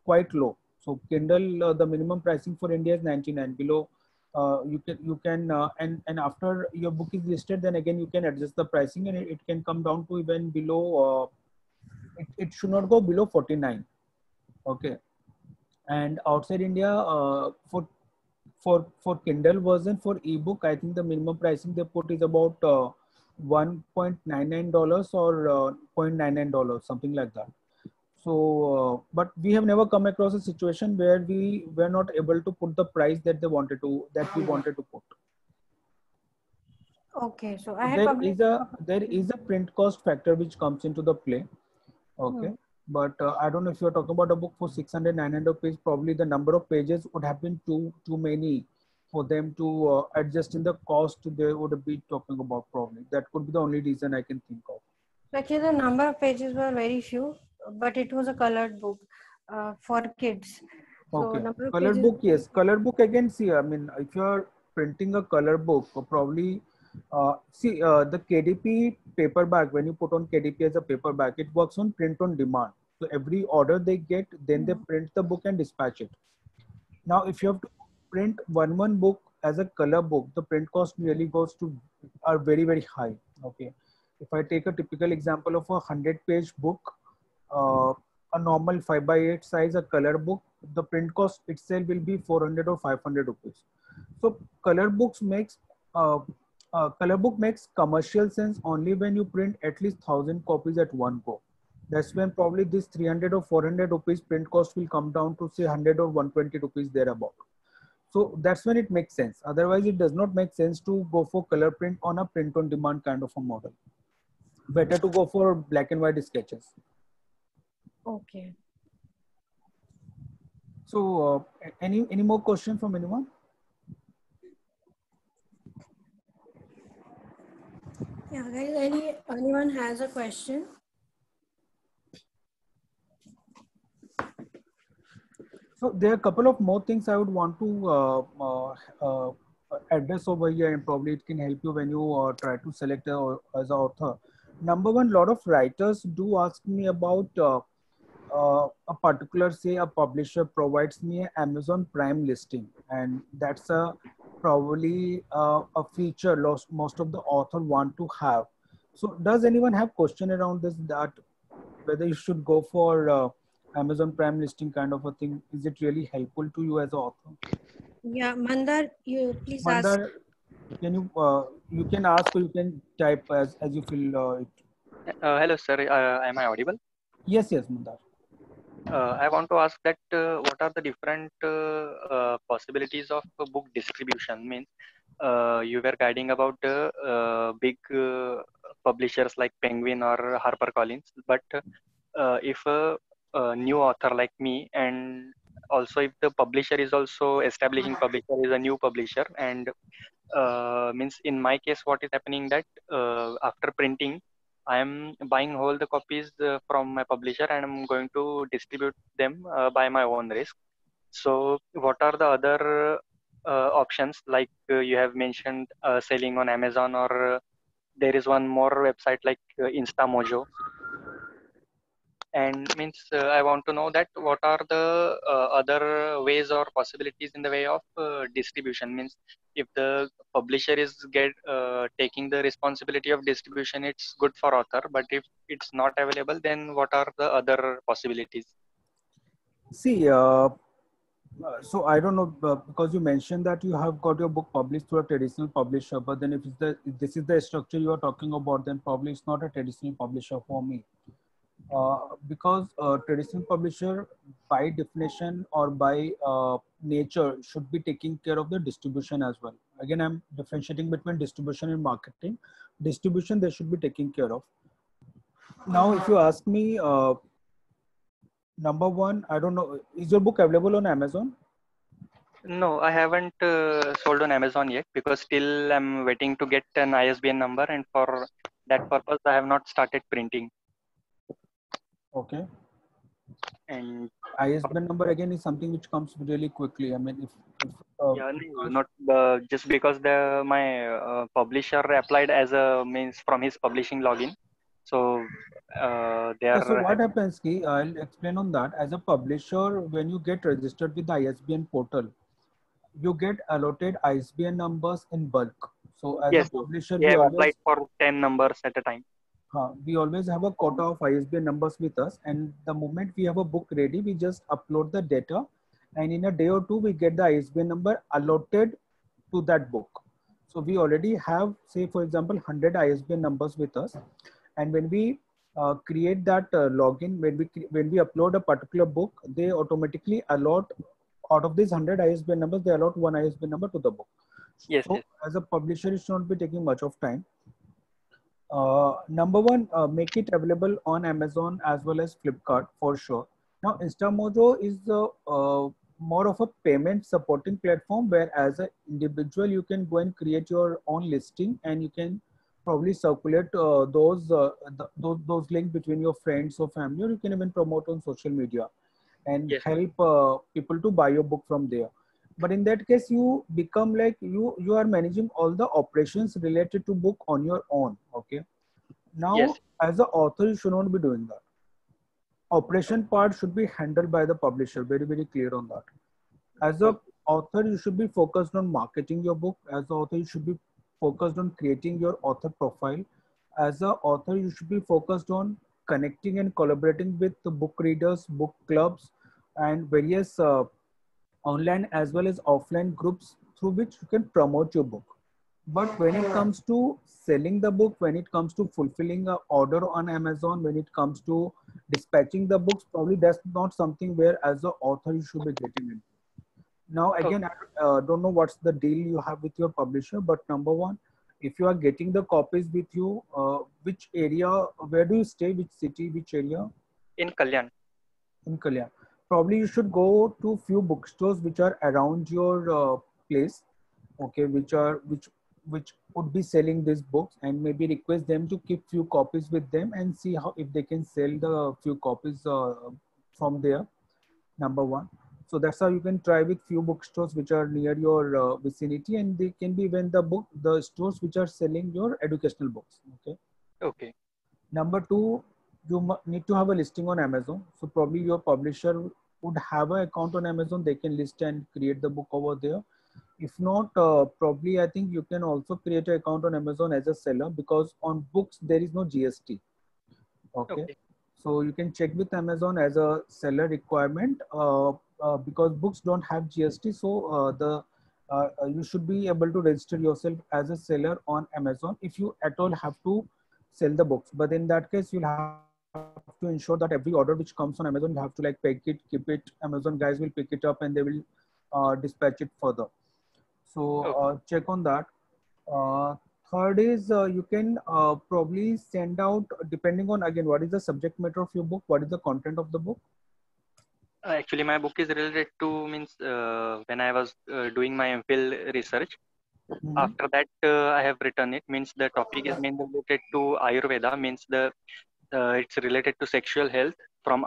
A: quite low. So Kindle, the minimum pricing for India is 99. Below, and after your book is listed, then again you can adjust the pricing, and it can come down to even below. It should not go below 49. Okay. And outside India, for Kindle version, for ebook, I think the minimum pricing they put is about $1.99 or $0.99, something like that. So, but we have never come across a situation where we were not able to put the price that we wanted to put.
C: Okay, so I had
A: There
C: published.
A: is a print cost factor which comes into the play. Okay.
C: Hmm.
A: But I don't know if you're talking about a book for 600, 900 pages, probably the number of pages would have been too many for them to adjust in the cost they would be talking about probably. That could be the only reason I can think of.
C: Actually, the number of pages were very few, but it was a colored book for kids. So
A: Okay.
C: number of
A: Color
C: pages.
A: book, yes. Color book again, see, I mean, if you're printing a color book, probably, the KDP paperback, when you put on KDP as a paperback, it works on print on demand. So every order they get, then they print the book and dispatch it. Now, if you have to print one book as a color book, the print cost really are very, very high. Okay. If I take a typical example of a 100-page book, uh, a normal 5 by 8 size, a color book, the print cost itself will be 400 or 500 rupees. So uh, color book makes commercial sense only when you print at least 1,000 copies at one go. That's when probably this 300 or 400 rupees print cost will come down to say 100 or 120 rupees thereabout. So that's when it makes sense. Otherwise, it does not make sense to go for color print on a print on demand kind of a model. Better to go for black and white sketches.
C: Okay.
A: So any more questions from anyone?
C: Yeah, guys, anyone has a question?
A: So there are a couple of more things I would want to address over here, and probably it can help you when you try to select as an author. Number one, lot of writers do ask me about a particular, say a publisher provides me an Amazon Prime listing, and that's a probably a feature most of the author want to have. So does anyone have question around this, that whether you should go for Amazon Prime listing kind of a thing? Is it really helpful to you as an author?
C: Yeah, Mandar, you please ask.
A: Mandar, can you can ask or you can type as you feel it.
D: Hello, sir. Am I audible?
A: Yes, yes, Mandar.
D: I want to ask that what are the different possibilities of book distribution? Means you were guiding about big publishers like Penguin or HarperCollins, but if a new author like me, and also if the publisher is also establishing publisher is a new publisher, and means in my case, what is happening that after printing, I am buying all the copies from my publisher and I'm going to distribute them by my own risk. So, what are the other options? Like you have mentioned, selling on Amazon, or there is one more website like InstaMojo. And means I want to know that what are the other ways or possibilities in the way of distribution. Means if the publisher is taking the responsibility of distribution, it's good for author, but if it's not available, then what are the other possibilities?
A: See, so I don't know, because you mentioned that you have got your book published through a traditional publisher, but then if this is the structure you are talking about, then probably it's not a traditional publisher for me. Because traditional publisher by definition or by nature should be taking care of the distribution as well. Again, I'm differentiating between distribution and marketing. Distribution they should be taking care of. Now, if you ask me, number one, I don't know, is your book available on Amazon?
D: No, I haven't sold on Amazon yet, because still I'm waiting to get an ISBN number, and for that purpose I have not started printing.
A: Okay.
D: And
A: ISBN number again is something which comes really quickly. I mean, if
D: yeah, no, not just because my publisher applied as a means from his publishing login, so they
A: yeah,
D: are
A: so what happens, Ki, I'll explain on that. As a publisher, when you get registered with the ISBN portal, you get allotted ISBN numbers in bulk. So as a
D: yes, yes,
A: publisher,
D: they have applied for 10 numbers at a time.
A: we always have a quota of ISBN numbers with us, and the moment we have a book ready, we just upload the data, and in a day or two, we get the ISBN number allotted to that book. So we already have, say, for example, 100 ISBN numbers with us, and when we create that login, when we upload a particular book, they automatically allot, out of these 100 ISBN numbers, they allot one ISBN number to the book.
D: Yes,
A: So
D: yes.
A: as a publisher, it should not be taking much of time. Number one, make it available on Amazon as well as Flipkart for sure. Now, InstaMojo is more of a payment supporting platform, where as an individual, you can go and create your own listing, and you can probably circulate those links between your friends or family, or you can even promote on social media and
D: Yes.
A: help people to buy your book from there. But in that case, you become like you are managing all the operations related to book on your own. Okay. Now,
D: Yes.
A: as an author, you should not be doing that. Operation part should be handled by the publisher. Very, very clear on that. As a author, you should be focused on marketing your book. As an author, you should be focused on creating your author profile. As an author, you should be focused on connecting and collaborating with the book readers, book clubs, and various online as well as offline groups through which you can promote your book. But when it comes to selling the book, when it comes to fulfilling an order on Amazon, when it comes to dispatching the books, probably that's not something where as an author you should be getting into. Now, again, I don't know what's the deal you have with your publisher, but number one, if you are getting the copies with you, which area, where do you stay, which city, which area?
D: In Kalyan.
A: In Kalyan. Probably you should go to few bookstores which are around your place, okay, which would be selling these books, and maybe request them to keep few copies with them and see how if they can sell the few copies from there. Number one. So that's how you can try with few bookstores which are near your vicinity, and they can be even the stores which are selling your educational books. Okay.
D: Okay.
A: Number two, you need to have a listing on Amazon. So probably your publisher would have an account on Amazon. They can list and create the book over there. If not, probably I think you can also create an account on Amazon as a seller, because on books there is no GST. Okay.
D: Okay.
A: So you can check with Amazon as a seller requirement, because books don't have GST. So you should be able to register yourself as a seller on Amazon if you at all have to sell the books. But in that case, you'll have to ensure that every order which comes on Amazon, you have to like pack it, keep it. Amazon guys will pick it up and they will dispatch it further. So
D: Okay.
A: check on that. Uh, Third is you can probably send out, depending on again what is the subject matter of your book, what is the content of the book.
D: Actually, my book is related to means when I was doing my MPhil research.
A: Mhm.
D: After that, I have written it. Means the topic is mainly related to Ayurveda. Means it's related to sexual health from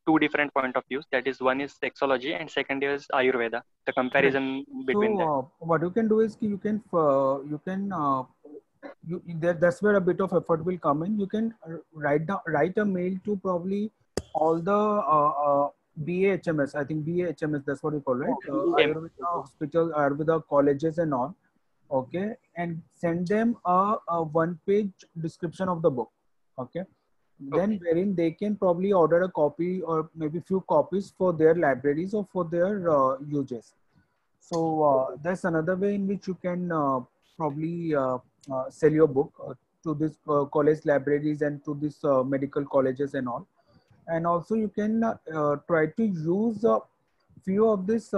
D: two different point of views. That is, one is sexology and second is Ayurveda. The
A: Correct.
D: comparison
A: So
D: between that.
A: what you can do is that's where a bit of effort will come in. You can write a mail to probably all the BAHMS. I think BAHMS, that's what you call, right?
D: BM.
A: Ayurveda hospital, Ayurveda colleges and all. Okay, and send them a one-page description of the book. Okay, then
D: Okay.
A: wherein they can probably order a copy or maybe few copies for their libraries or for their uses. So that's another way in which you can probably sell your book to these college libraries and to these medical colleges and all. And also you can try to use few of these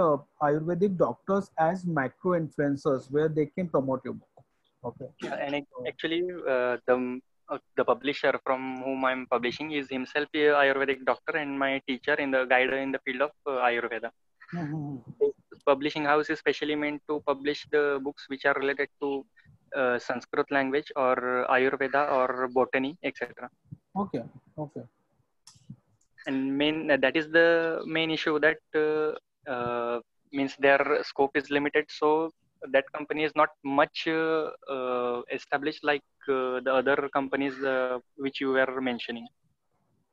A: Ayurvedic doctors as micro influencers where they can promote your book. Okay.
D: And
A: So,
D: actually, the publisher from whom I'm publishing is himself a Ayurvedic doctor and my teacher in the guide in the field of Ayurveda.
A: mhm.
D: This publishing house is specially meant to publish the books which are related to Sanskrit language or Ayurveda or botany, etc.
A: Okay. Okay.
D: And that is the main issue that means their scope is limited. So that company is not much established like the other companies which you were mentioning.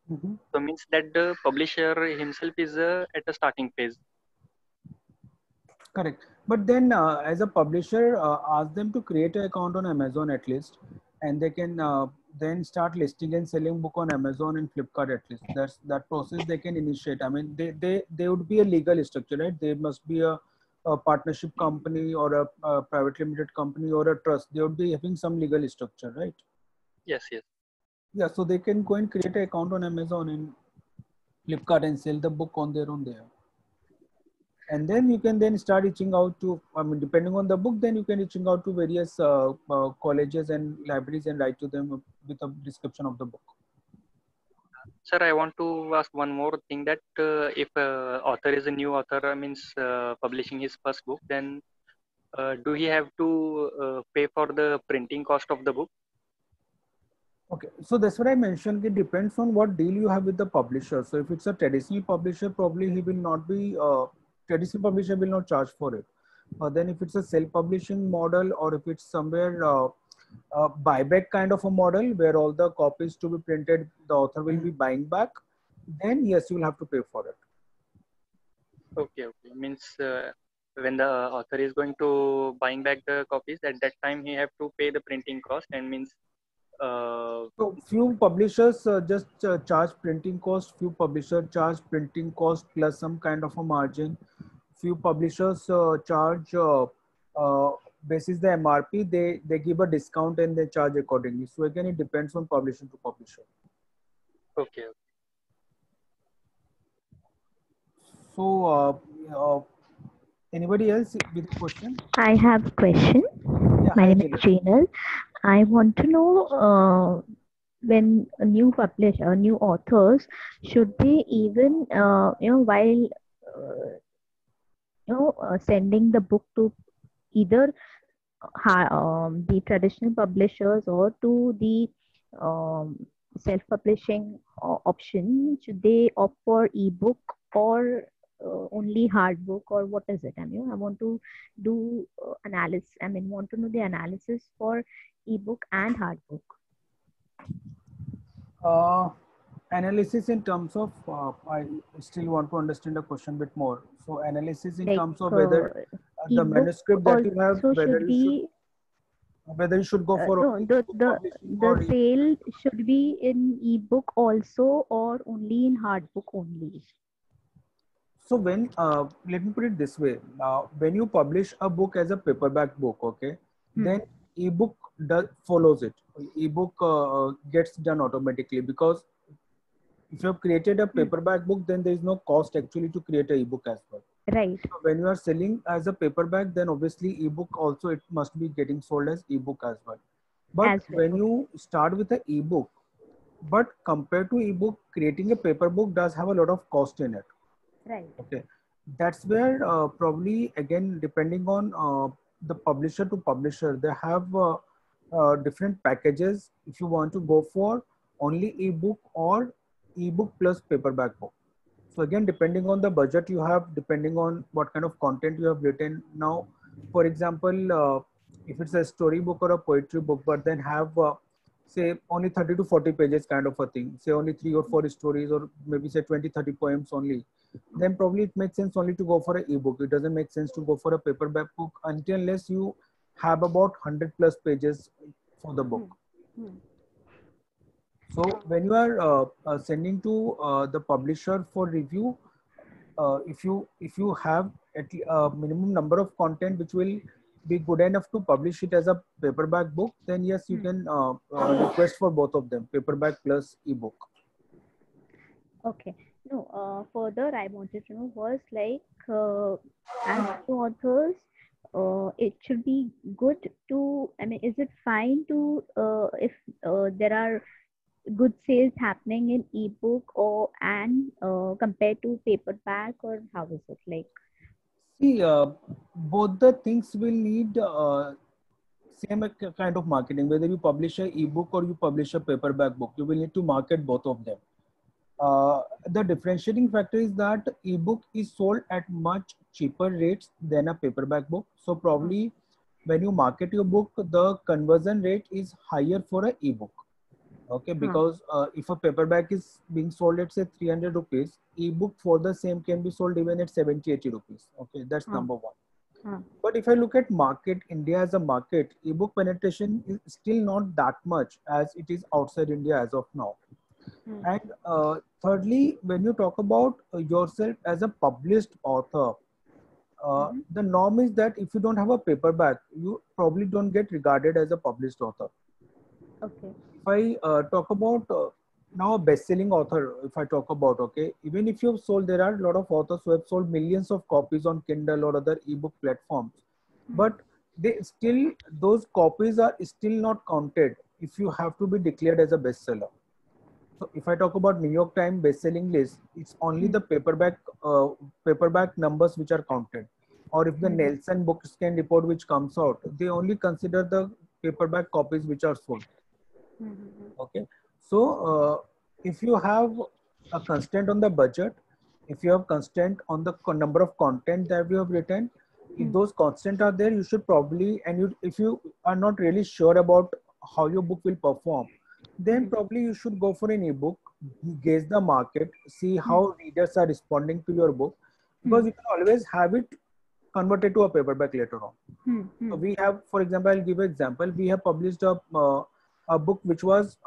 A: Mhm.
D: So means that the publisher himself is at the starting phase.
A: Correct. But then, as a publisher, ask them to create an account on Amazon at least, and they can then start listing and selling book on Amazon and Flipkart at least. That's that process they can initiate. I mean, they would be a legal structure, right? They must be a partnership company or a private limited company or a trust. They would be having some legal structure, right?
D: Yes, yes.
A: Yeah. So they can go and create an account on Amazon and Flipkart and sell the book on their own there. And then you can then start reaching out to, I mean, depending on the book, then you can reaching out to various colleges and libraries and write to them with a description of the book.
D: Sir, I want to ask one more thing that if author is a new author, means publishing his first book, then do he have to pay for the printing cost of the book?
A: Okay, so that's what I mentioned. It depends on what deal you have with the publisher. So if it's a traditional publisher, probably he will not be, traditional publisher will not charge for it. Then if it's a self-publishing model, or if it's somewhere buyback kind of a model where all the copies to be printed, the author will be buying back, then yes, you will have to pay for it.
D: Okay, okay. Means when the author is going to buying back the copies, at that time he have to pay the printing cost, and means
A: So few publishers just charge printing cost, few publishers charge printing cost plus some kind of a margin. Few publishers charge basis the MRP, they give a discount and they charge accordingly. So again, it depends on publisher to publisher.
D: okay, okay.
A: So anybody else with a question?
E: I have a question.
A: Yeah,
E: My
A: hi
E: name is
A: Jill.
E: Jinal. I want to know when a new publisher, new authors, should they even, while sending the book to either the traditional publishers or to the self-publishing option, should they opt for ebook or only hard book, or what is it? I mean, I want to do analysis. I mean, want to know the analysis for ebook and hard book.
A: Analysis in terms of, I still want to understand the question a bit more. So analysis in
E: Like
A: terms of whether the
E: ebook
A: manuscript that you have,
E: also should be
A: whether you should go for
E: no,
A: only
E: the
A: book
E: the
A: publishing
E: the
A: or
E: sale should be in ebook also, or only in hard book only.
A: so when let me put it this way, when you publish a book as a paperback book, okay, then ebook follows it. Ebook gets done automatically, because if you have created a paperback book, then there is no cost actually to create an ebook as well.
E: Right.
A: So when you are selling as a paperback, then obviously ebook also, it must be getting sold as ebook as well. But
E: As well,
A: when you start with an ebook, but compared to ebook, creating a paper book does have a lot of cost in it.
E: Right.
A: Okay, that's where probably again, depending on the publisher to publisher, they have different packages if you want to go for only ebook or ebook plus paperback book. So again, depending on the budget you have, depending on what kind of content you have written. Now, for example, if it's a storybook or a poetry book, but then have say only 30 to 40 pages kind of a thing, say only 3 or 4 stories, or maybe say 20, 30 poems only, then probably it makes sense only to go for an ebook. It doesn't make sense to go for a paperback book until unless you have about 100 plus pages for the book. So when you are sending to the publisher for review, if you have at a minimum number of content which will be good enough to publish it as a paperback book, then yes, you can request for both of them, paperback plus ebook.
E: Okay. No, further I wanted to know was like, as to authors, it should be good to, I mean, is it fine to, if there are good sales happening in ebook or and compared to paperback, or how is it like?
A: See, both the things will need same kind of marketing. Whether you publish a ebook or you publish a paperback book, you will need to market both of them. The differentiating factor is that ebook is sold at much cheaper rates than a paperback book. So probably when you market your book, the conversion rate is higher for an ebook. Okay, because if a paperback is being sold at say 300 rupees, ebook for the same can be sold even at 70, 80 rupees. Okay, that's number one. But if I look at market, India as a market, ebook penetration is still not that much as it is outside India as of now. And thirdly, when you talk about yourself as a published author, the norm is that if you don't have a paperback, you probably don't get regarded as a published author.
E: Okay.
A: If I talk about now a best-selling author, if I talk about, okay, even if you've sold, there are a lot of authors who have sold millions of copies on Kindle or other ebook platforms, but they still, those copies are still not counted if you have to be declared as a bestseller. So if I talk about New York Times best-selling list, it's only the paperback numbers which are counted. Or if the Nielsen Book Scan report which comes out, they only consider the paperback copies which are sold. Okay, so if you have a constraint on the budget, if you have constraint on the number of content that you have written, if those constraints are there, you should probably, and if you are not really sure about how your book will perform, then probably you should go for an ebook, gauge the market, see how readers are responding to your book, because you can always have it converted to a paperback later on. So we have, for example, I'll give an example. We have published a book which was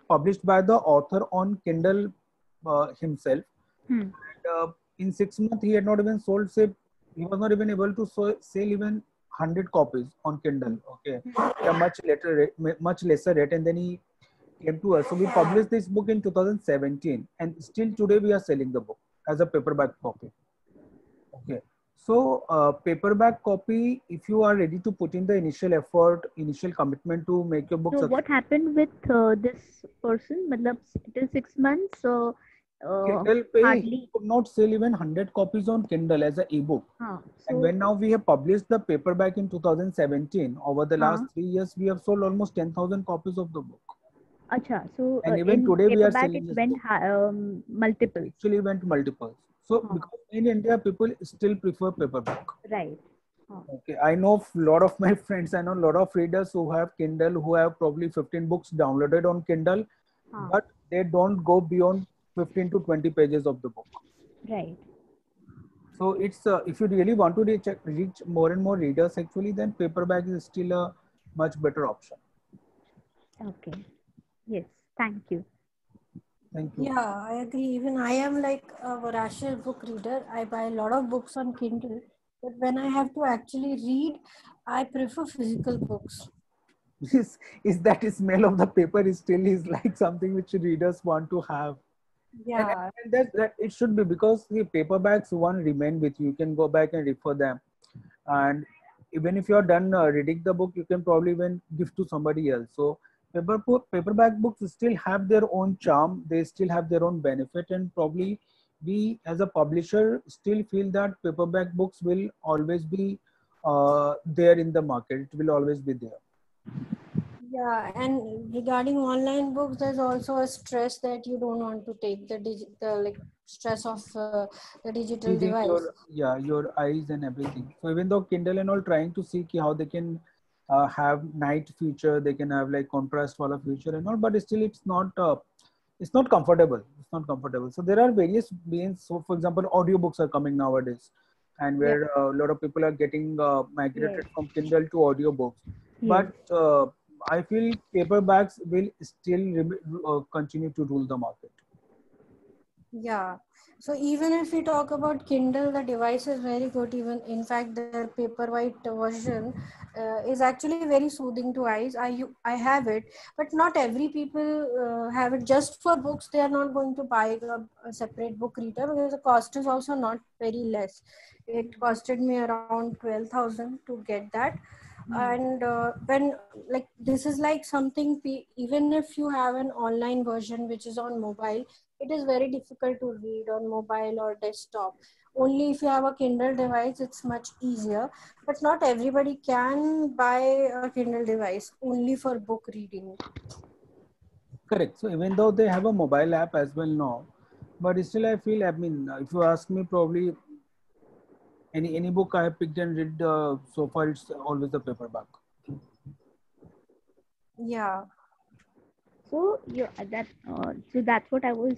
A: published by the author on Kindle himself. And, in 6 months, he had not even sold, say, he was not even able to sell even 100 copies on Kindle. Okay, a much lesser rate, and then he came to us. So we published this book in 2017, and still today we are selling the book as a paperback copy. Okay. So paperback copy, if you are ready to put in the initial effort, initial commitment to make your book
E: So what happened with this person? Matlab, till 6 months,
A: Kindle Pay,
E: hardly
A: he could not sell even 100 copies on Kindle as an ebook.
E: so
A: And when now we have published the paperback in 2017, over the last 3 years, we have sold almost 10,000 copies of the book.
E: Acha, so
A: And even
E: in
A: today we are
E: paperback
A: selling
E: it
A: this
E: went
A: book.
E: multiple.
A: Actually went multiples. So because in India, people still prefer paperback.
E: Right.
A: Okay, I know a lot of my friends, I know a lot of readers who have Kindle, who have probably 15 books downloaded on Kindle, but they don't go beyond 15 to 20 pages of the book.
E: Right.
A: So it's if you really want to reach more and more readers, actually, then paperback is still a much better option.
E: Okay. Yes. Thank you.
A: Thank you.
C: Yeah, I agree. Even I am like a voracious book reader. I buy a lot of books on Kindle, but when I have to actually read, I prefer physical books.
A: Is that smell of the paper is still is like something which readers want to have.
C: Yeah,
A: And that it should be, because the paperbacks one remain with you. You can go back and refer them, and even if you are done reading the book, you can probably even give to somebody else. So paperback books still have their own charm. They still have their own benefit, and probably we as a publisher still feel that paperback books will always be there in the market. It will always be there.
C: yeah. And regarding online books, there's also a stress that you don't want to take the like stress of the digital
A: Using
C: device.
A: your eyes and everything. So even though Kindle and all trying to see how they can have night feature, they can have like contrast wala feature and all, but still it's not comfortable. It's not comfortable. So there are various means. So for example, audiobooks are coming nowadays, and
C: Yeah.
A: where a lot of people are getting migrated
E: Yes.
A: from Kindle to audiobooks.
E: Yes.
A: But I feel paperbacks will still continue to rule the market.
C: Yeah. So even if we talk about Kindle, the device is very good. Even in fact, their Paperwhite version is actually very soothing to eyes. I have it, but not every people have it. Just for books, they are not going to buy a separate book reader, because the cost is also not very less. It costed me around 12,000 to get that. And when like this is like something, even if you have an online version which is on mobile, it is very difficult to read on mobile or desktop. Only if you have a Kindle device, it's much easier. But not everybody can buy a Kindle device only for book reading.
A: Correct. So even though they have a mobile app as well now, but still I feel, I mean, if you ask me, probably any book I have picked and read so far, it's always the paperback.
C: Yeah.
E: So so that's what I was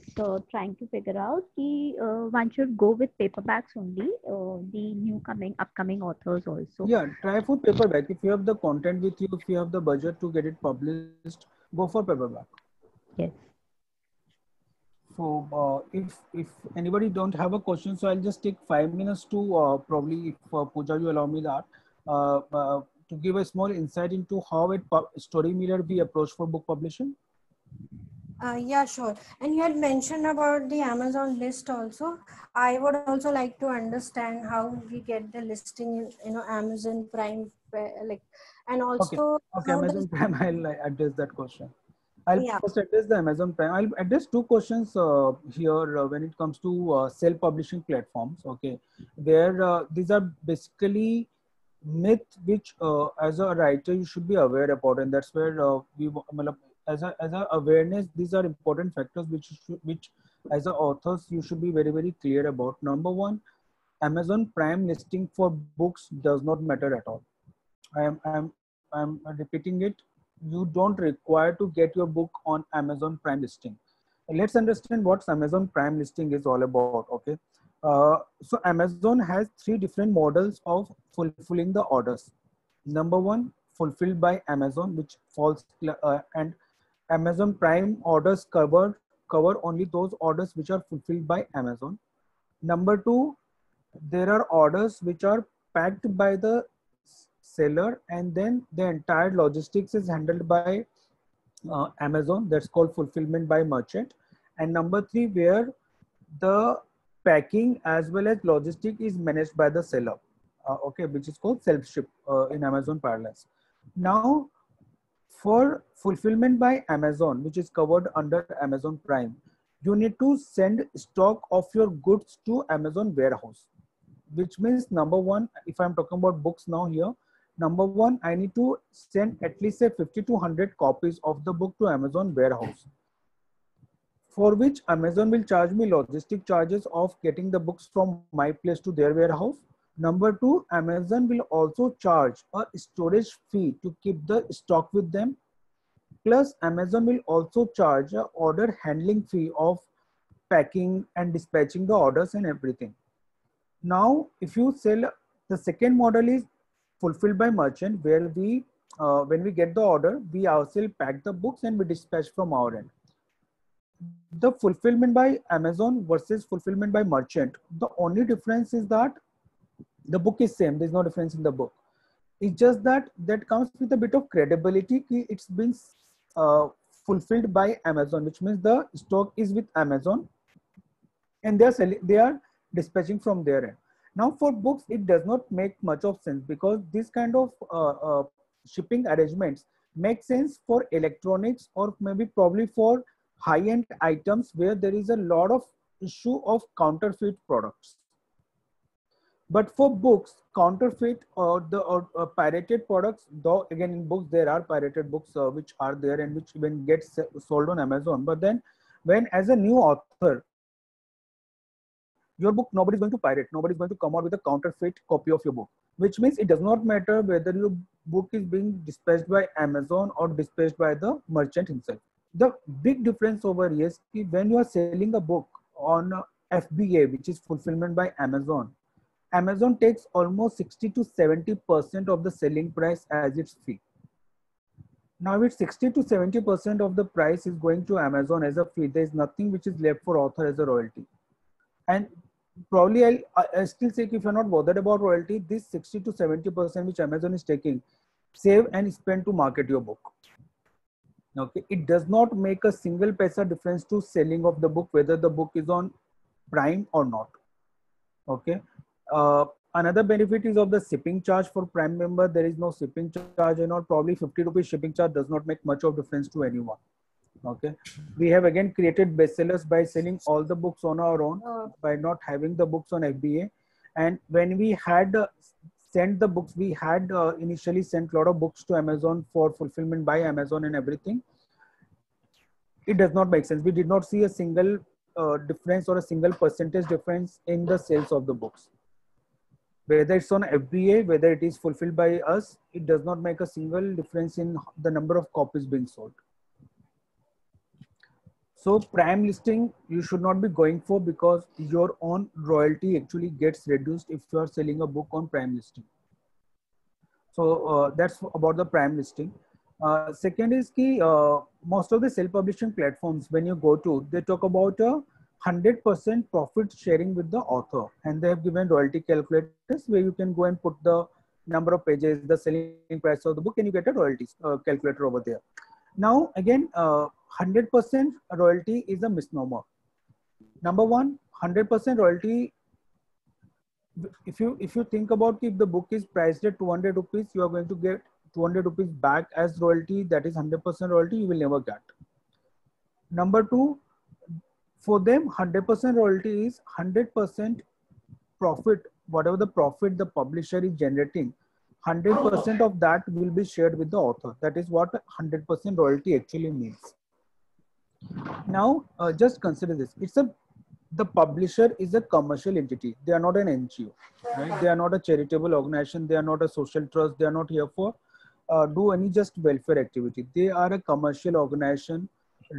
E: trying to figure out. One should go with paperbacks only. The upcoming authors also.
A: Yeah, try for paperback. If you have the content with you, if you have the budget to get it published, go for paperback.
E: Yes.
A: So if anybody don't have a question, so I'll just take 5 minutes to probably, if Pooja, you allow me that, to give a small insight into how Story Mirror we approach for book publishing.
C: Yeah, sure. And you had mentioned about the Amazon list also. I would also like to understand how we get the listing in, Amazon Prime, like, and
A: Okay,
C: also
A: okay,
C: how does,
A: Amazon Prime, I'll address that question. I'll
C: yeah.
A: first address the Amazon Prime. I'll address two questions here when it comes to self-publishing platforms. Okay, there these are basically myth which as a writer you should be aware about, and that's where as a awareness, these are important factors which as a authors you should be very clear about. Number one, Amazon Prime listing for books does not matter at all. I'm repeating it. You don't require to get your book on Amazon Prime listing. Let's understand what Amazon Prime listing is all about. Okay, so Amazon has three different models of fulfilling the orders. Number one, fulfilled by Amazon, which falls and Amazon Prime orders cover only those orders which are fulfilled by Amazon. Number two, there are orders which are packed by the seller, and then the entire logistics is handled by Amazon. That's called fulfillment by merchant. And number three, where the packing as well as logistic is managed by the seller. Okay, which is called self-ship in Amazon parlance. Now, for fulfillment by Amazon, which is covered under Amazon Prime, you need to send stock of your goods to Amazon warehouse, which means number one, if I'm talking about books now here, number one, I need to send at least say 50 to 100 copies of the book to Amazon warehouse. for which Amazon will charge me logistic charges of getting the books from my place to their warehouse. Number two, Amazon will also charge a storage fee to keep the stock with them. Plus, Amazon will also charge a order handling fee of packing and dispatching the orders and everything. Now, if you sell, the second model is fulfilled by merchant, where we, when we get the order, we ourselves pack the books and we dispatch from our end. The fulfillment by Amazon versus fulfillment by merchant, the only difference is that the book is same. There's no difference in the book. It's just that that comes with a bit of credibility. It's been fulfilled by Amazon, which means the stock is with Amazon, and they are selling, they are dispatching from their end. Now, for books, it does not make much of sense, because this kind of shipping arrangements make sense for electronics, or maybe probably for high-end items where there is a lot of issue of counterfeit products. But for books, counterfeit or the pirated products, though again in books there are pirated books which are there and which even get sold on Amazon. But then when as a new author, your book, nobody's going to pirate, nobody's going to come out with a counterfeit copy of your book, which means it does not matter whether your book is being dispatched by Amazon or dispatched by the merchant himself. The big difference over here is when you are selling a book on FBA, which is fulfillment by Amazon, Amazon takes almost 60 to 70% of the selling price as its fee. Now, if 60 to 70% of the price is going to Amazon as a fee, there is nothing which is left for author as a royalty. And probably I'll still say, if you're not bothered about royalty, this 60 to 70% which Amazon is taking, save and spend to market your book. Okay, it does not make a single paisa difference to selling of the book, whether the book is on Prime or not. Okay. Another benefit is of the shipping charge for Prime member. There is no shipping charge, and not probably 50 rupees shipping charge does not make much of difference to anyone. Okay. We have again created bestsellers by selling all the books on our own, by not having the books on FBA. And when we had sent the books, we had initially sent a lot of books to Amazon for fulfillment by Amazon and everything. It does not make sense. We did not see a single difference or a single percentage difference in the sales of the books. Whether it's on FBA, whether it is fulfilled by us, it does not make a single difference in the number of copies being sold. So Prime listing, you should not be going for, because your own royalty actually gets reduced if you are selling a book on Prime listing. So that's about the Prime listing. Second is most of the self-publishing platforms, when you go to, they talk about a 100% profit sharing with the author, and they have given royalty calculators where you can go and put the number of pages, the selling price of the book, and you get a royalty calculator over there. Now again, 100% royalty is a misnomer. Number one, 100% royalty, if you think about, if the book is priced at 200 rupees, you are going to get 200 rupees back as royalty. That is 100% royalty you will never get. Number two, for them 100% royalty is 100% profit. Whatever the profit the publisher is generating, 100% of that will be shared with the author. That is what 100% royalty actually means. Now just consider this. The publisher is a commercial entity. They are not an NGO, right? They are not a charitable organization. They are not a social trust. They are not here for do any just welfare activity. They are a commercial organization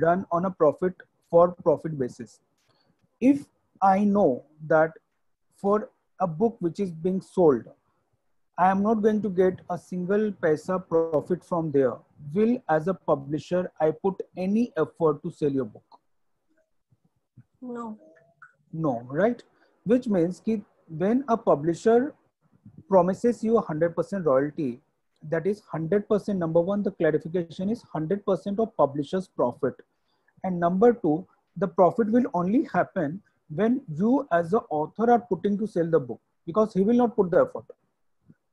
A: run on a profit basis. If I know that for a book which is being sold, I am not going to get a single paisa profit from there, will as a publisher I put any effort to sell your book?
C: No.
A: No, right? Which means that when a publisher promises you 100% royalty, that is 100%, number one, the clarification is 100% of publisher's profit. And number two, the profit will only happen when you as the author are putting to sell the book, because he will not put the effort.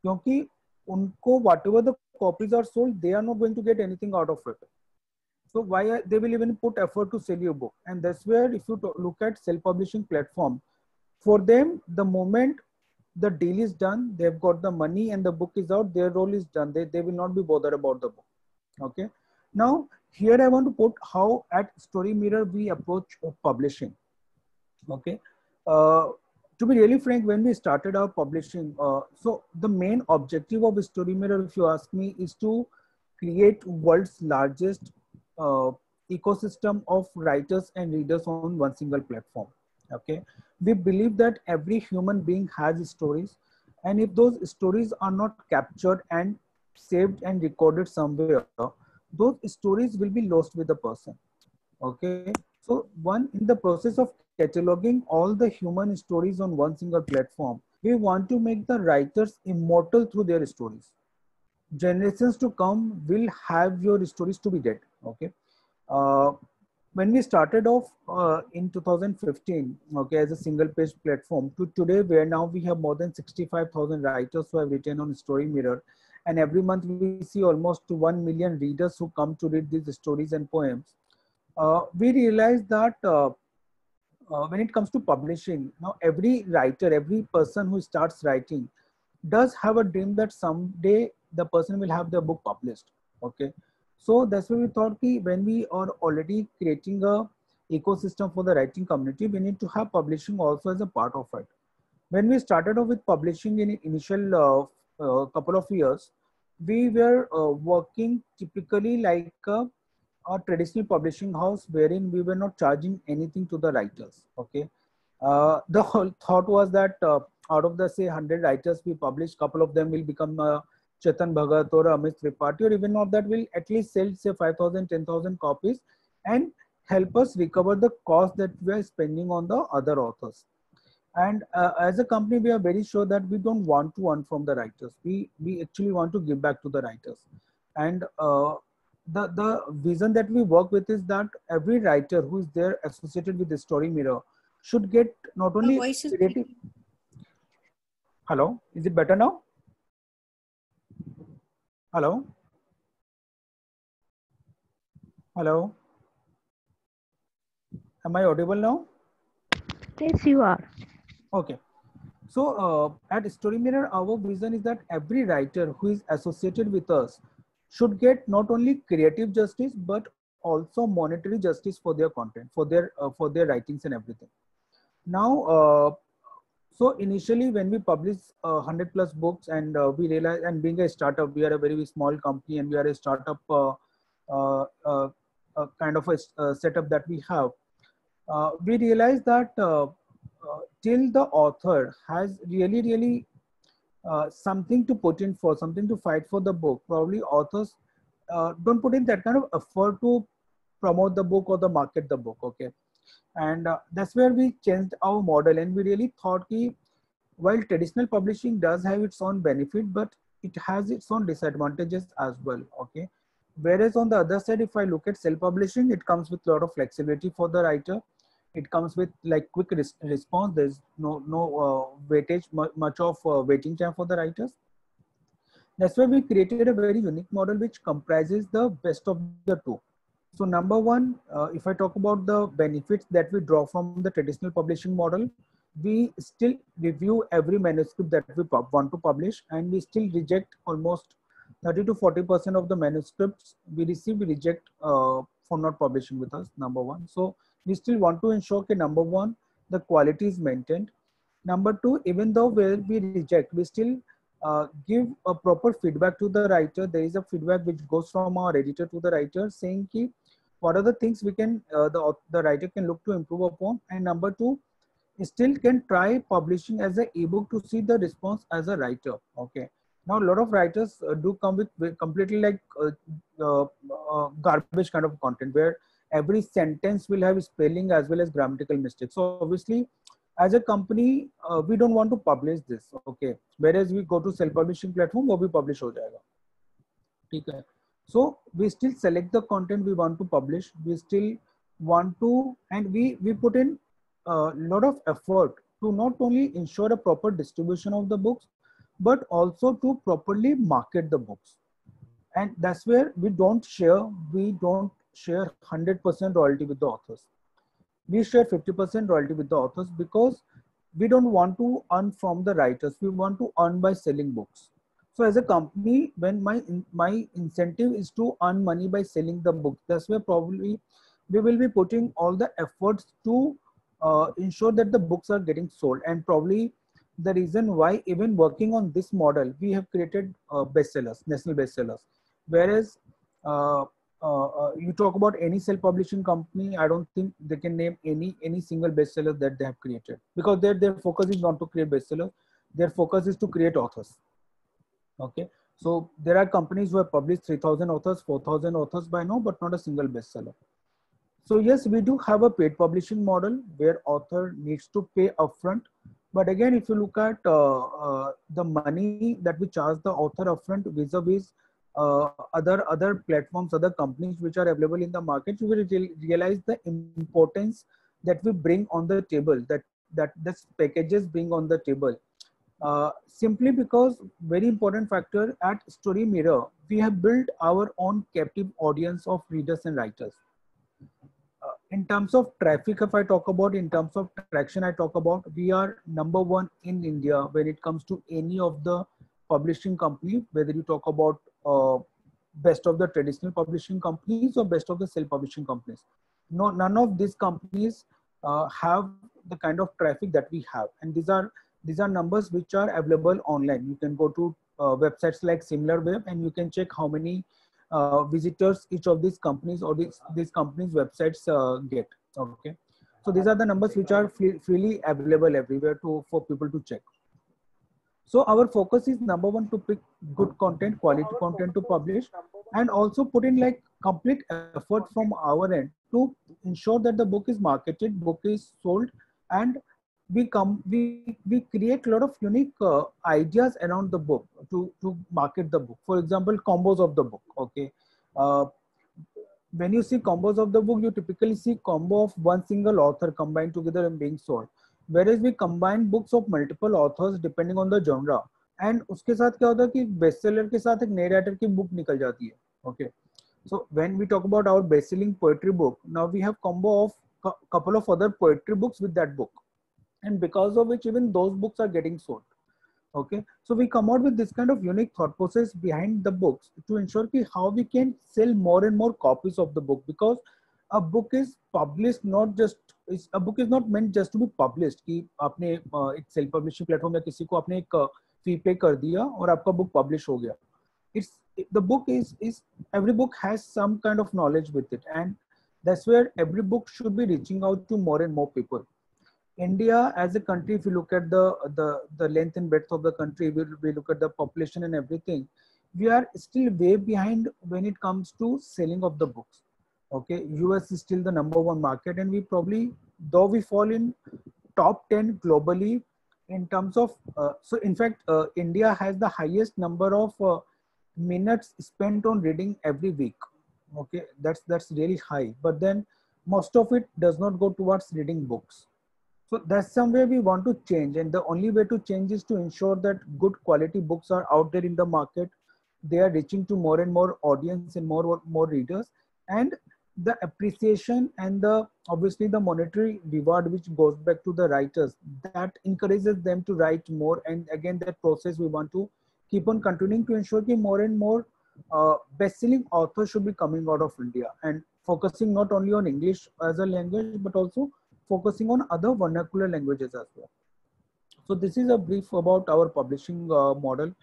A: Because unko, whatever the copies are sold, they are not going to get anything out of it. So why they will even put effort to sell your book? And that's where, if you look at self-publishing platform, for them, the moment the deal is done, they've got the money and the book is out, their role is done. They will not be bothered about the book. Okay. Now, here I want to put how at Story Mirror we approach publishing. Okay. To be really frank, when we started our publishing, so the main objective of Story Mirror, if you ask me, is to create world's largest ecosystem of writers and readers on one single platform. Okay. We believe that every human being has stories, and if those stories are not captured and saved and recorded somewhere, those stories will be lost with the person. Okay, so one, in the process of cataloging all the human stories on one single platform, we want to make the writers immortal through their stories. Generations to come will have your stories to be dead. Okay, uh, when we started off in 2015, okay, as a single page platform, to today where now we have more than 65,000 writers who have written on Story Mirror, and every month we see almost 1 million readers who come to read these stories and poems. We realized that when it comes to publishing, now every writer, every person who starts writing does have a dream that someday the person will have their book published. Okay, so that's why we thought that when we are already creating a ecosystem for the writing community, we need to have publishing also as a part of it. When we started off with publishing in initial couple of years, we were working typically like a traditional publishing house wherein we were not charging anything to the writers. Okay, the whole thought was that out of the say 100 writers we publish, couple of them will become Chetan Bhagat or Amit Tripathi, or even not that, will at least sell say 5,000, 10,000 copies and help us recover the cost that we are spending on the other authors. And as a company, we are very sure that we don't want to earn from the writers. We actually want to give back to the writers. And the vision that we work with is that every writer who is there associated with the Story Mirror should get not only
C: voice is
A: creative. Hello, is it better now? Hello? Hello? Am I audible now?
E: Yes, you are.
A: Okay. So at Story Mirror, our vision is that every writer who is associated with us should get not only creative justice, but also monetary justice for their content, for their writings and everything. Now, so initially when we published 100 plus books, and we realized, and being a startup, we are a very small company and we are a startup kind of a setup that we have. We realized that till the author has really something to put in for, something to fight for the book, probably authors don't put in that kind of effort to promote the book or the market the book. Okay, and that's where we changed our model, and we really thought that while traditional publishing does have its own benefit, but it has its own disadvantages as well. Okay, whereas on the other side, if I look at self-publishing, it comes with a lot of flexibility for the writer. It comes with like quick response. There's no weightage, much of waiting time for the writers. That's why we created a very unique model which comprises the best of the two. So number one, if I talk about the benefits that we draw from the traditional publishing model, we still review every manuscript that we want to publish, and we still reject almost 30 to 40% of the manuscripts we receive, we reject for not publishing with us, number one. So we still want to ensure that number one, the quality is maintained. Number two, even though where we reject, we still give a proper feedback to the writer. There is a feedback which goes from our editor to the writer saying ki, what are the things we can, the writer can look to improve upon. And number two, still can try publishing as an ebook to see the response as a writer. Okay. Now a lot of writers do come with completely like garbage kind of content where every sentence will have spelling as well as grammatical mistakes. So obviously, as a company, we don't want to publish this. Okay. Whereas we go to self-publishing platform, wo bhi publish ho jayega. Okay. So we still select the content we want to publish. We still want to, and we put in a lot of effort to not only ensure a proper distribution of the books, but also to properly market the books. And that's where we don't share 100% royalty with the authors. We share 50% royalty with the authors because we don't want to earn from the writers. We want to earn by selling books. So as a company, when my incentive is to earn money by selling the book, that's where probably we will be putting all the efforts to ensure that the books are getting sold. And probably the reason why even working on this model, we have created bestsellers, national bestsellers. Whereas uh, you talk about any self-publishing company, I don't think they can name any single bestseller that they have created, because their focus is not to create bestsellers. Their focus is to create authors. Okay, so there are companies who have published 3,000 authors, 4,000 authors by now, but not a single bestseller. So yes, we do have a paid publishing model where author needs to pay upfront. But again, if you look at the money that we charge the author upfront vis-a-vis other platforms, other companies which are available in the market, you will realize the importance that we bring on the table, that this packages bring on the table. Simply because very important factor at Story Mirror, we have built our own captive audience of readers and writers. In terms of traffic, if I talk about, in terms of traction, I talk about, we are number one in India when it comes to any of the publishing company, whether you talk about best of the traditional publishing companies or best of the self-publishing companies. No, none of these companies have the kind of traffic that we have, and these are numbers which are available online. You can go to websites like SimilarWeb and you can check how many visitors each of these companies or these companies websites get. Okay, so these are the numbers which are freely available everywhere for people to check. So our focus is number one, to pick good content, quality content to publish, and also put in like complete effort from our end to ensure that the book is marketed, book is sold, and we create a lot of unique ideas around the book to market the book. For example, combos of the book. Okay, uh, when you see combos of the book, you typically see combo of one single author combined together and being sold. Whereas we combine books of multiple authors depending on the genre. And उसके साथ क्या होता है कि best seller के साथ एक नए राइटर की बुक निकल जाती है. Okay, so when we talk about our best-selling poetry book, now we have combo of couple of other poetry books with that book, and because of which even those books are getting sold. Okay, so we come out with this kind of unique thought process behind the books to ensure ki how we can sell more and more copies of the book, because a book is published not just a book is not meant just to be published कि आपने एक self publishing platform या किसी को आपने एक फी पे कर दिया और आपका बुक पब्लिश हो गया. It's the book is every book has some kind of knowledge with it, and that's where every book should be reaching out to more and more people. India as a country, if you look at the length and breadth of the country, we look at the population and everything, we are still way behind when it comes to selling of the books. Okay, US is still the number one market, and we probably, though we fall in top 10 globally in terms of, so in fact, India has the highest number of minutes spent on reading every week. Okay, that's really high, but then most of it does not go towards reading books. So that's somewhere we want to change, and the only way to change is to ensure that good quality books are out there in the market. They are reaching to more and more audience and more readers, and the appreciation and the obviously the monetary reward which goes back to the writers, that encourages them to write more. And again, that process we want to keep on continuing to ensure that more and more best-selling authors should be coming out of India, and focusing not only on English as a language but also focusing on other vernacular languages as well. So this is a brief about our publishing model.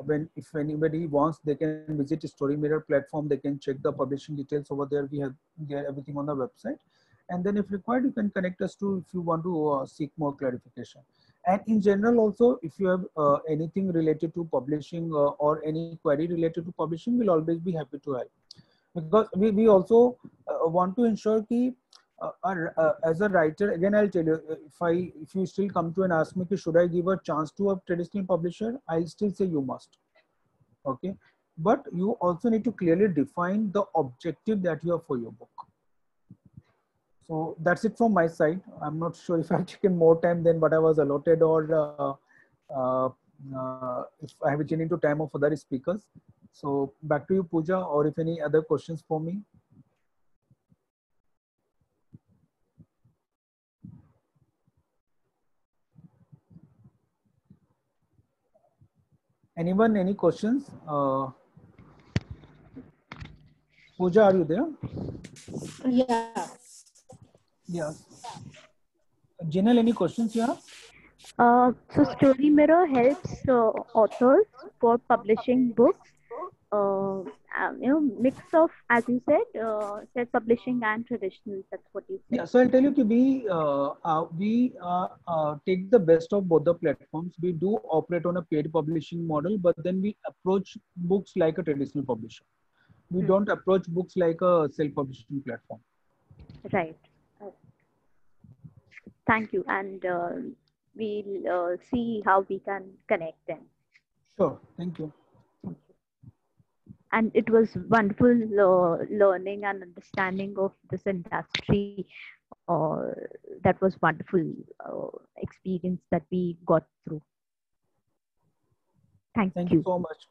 A: When if anybody wants, they can visit Story Mirror platform. They can check the publishing details over there. We have everything on the website. And then if required, you can connect us to if you want to seek more clarification. And in general also, if you have anything related to publishing or any query related to publishing, we'll always be happy to help. Because we also want to ensure that as a writer, again I'll tell you, if you still come to and ask me should I give a chance to a traditional publisher, I'll still say you must. Okay, but you also need to clearly define the objective that you have for your book. So that's it from my side. I'm not sure if I've taken more time than what I was allotted, or if I have been into time of other speakers. So back to you, Pooja, or if any other questions for me. Anyone, any questions? Pooja, are you there?
C: Yeah.
A: Yes. Jinal, any questions you have?
E: So Story Mirror helps authors for publishing books. Mix of, as you said, self-publishing and traditional. That's what you said.
A: Yeah, so I'll tell you that we take the best of both the platforms. We do operate on a paid publishing model, but then we approach books like a traditional publisher. We don't approach books like a self-publishing platform.
E: Right. Thank you, and we'll see how we can connect then.
A: Sure, thank you.
E: And it was wonderful learning and understanding of this industry. That was wonderful experience that we got through. Thank
A: you
E: you
A: so much.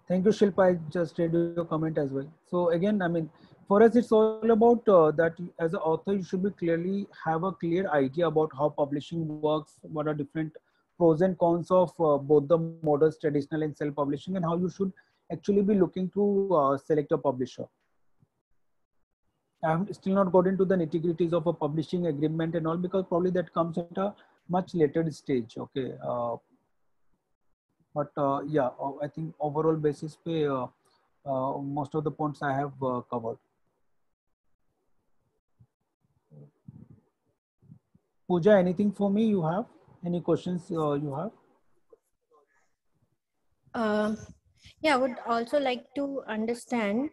A: Thank you, Shilpa. I just read your comment as well. So again, I mean, for us, it's all about that as an author, you should be clearly have a clear idea about how publishing works, what are different pros and cons of both the models, traditional and self-publishing, and how you should actually be looking to select a publisher. I have still not got into the nitty-gritties of a publishing agreement and all, because probably that comes at a much later stage. Okay. But yeah, I think overall basis pe, most of the points I have covered. Pooja, anything for me you have? Any questions you have?
C: Yeah, I would also like to understand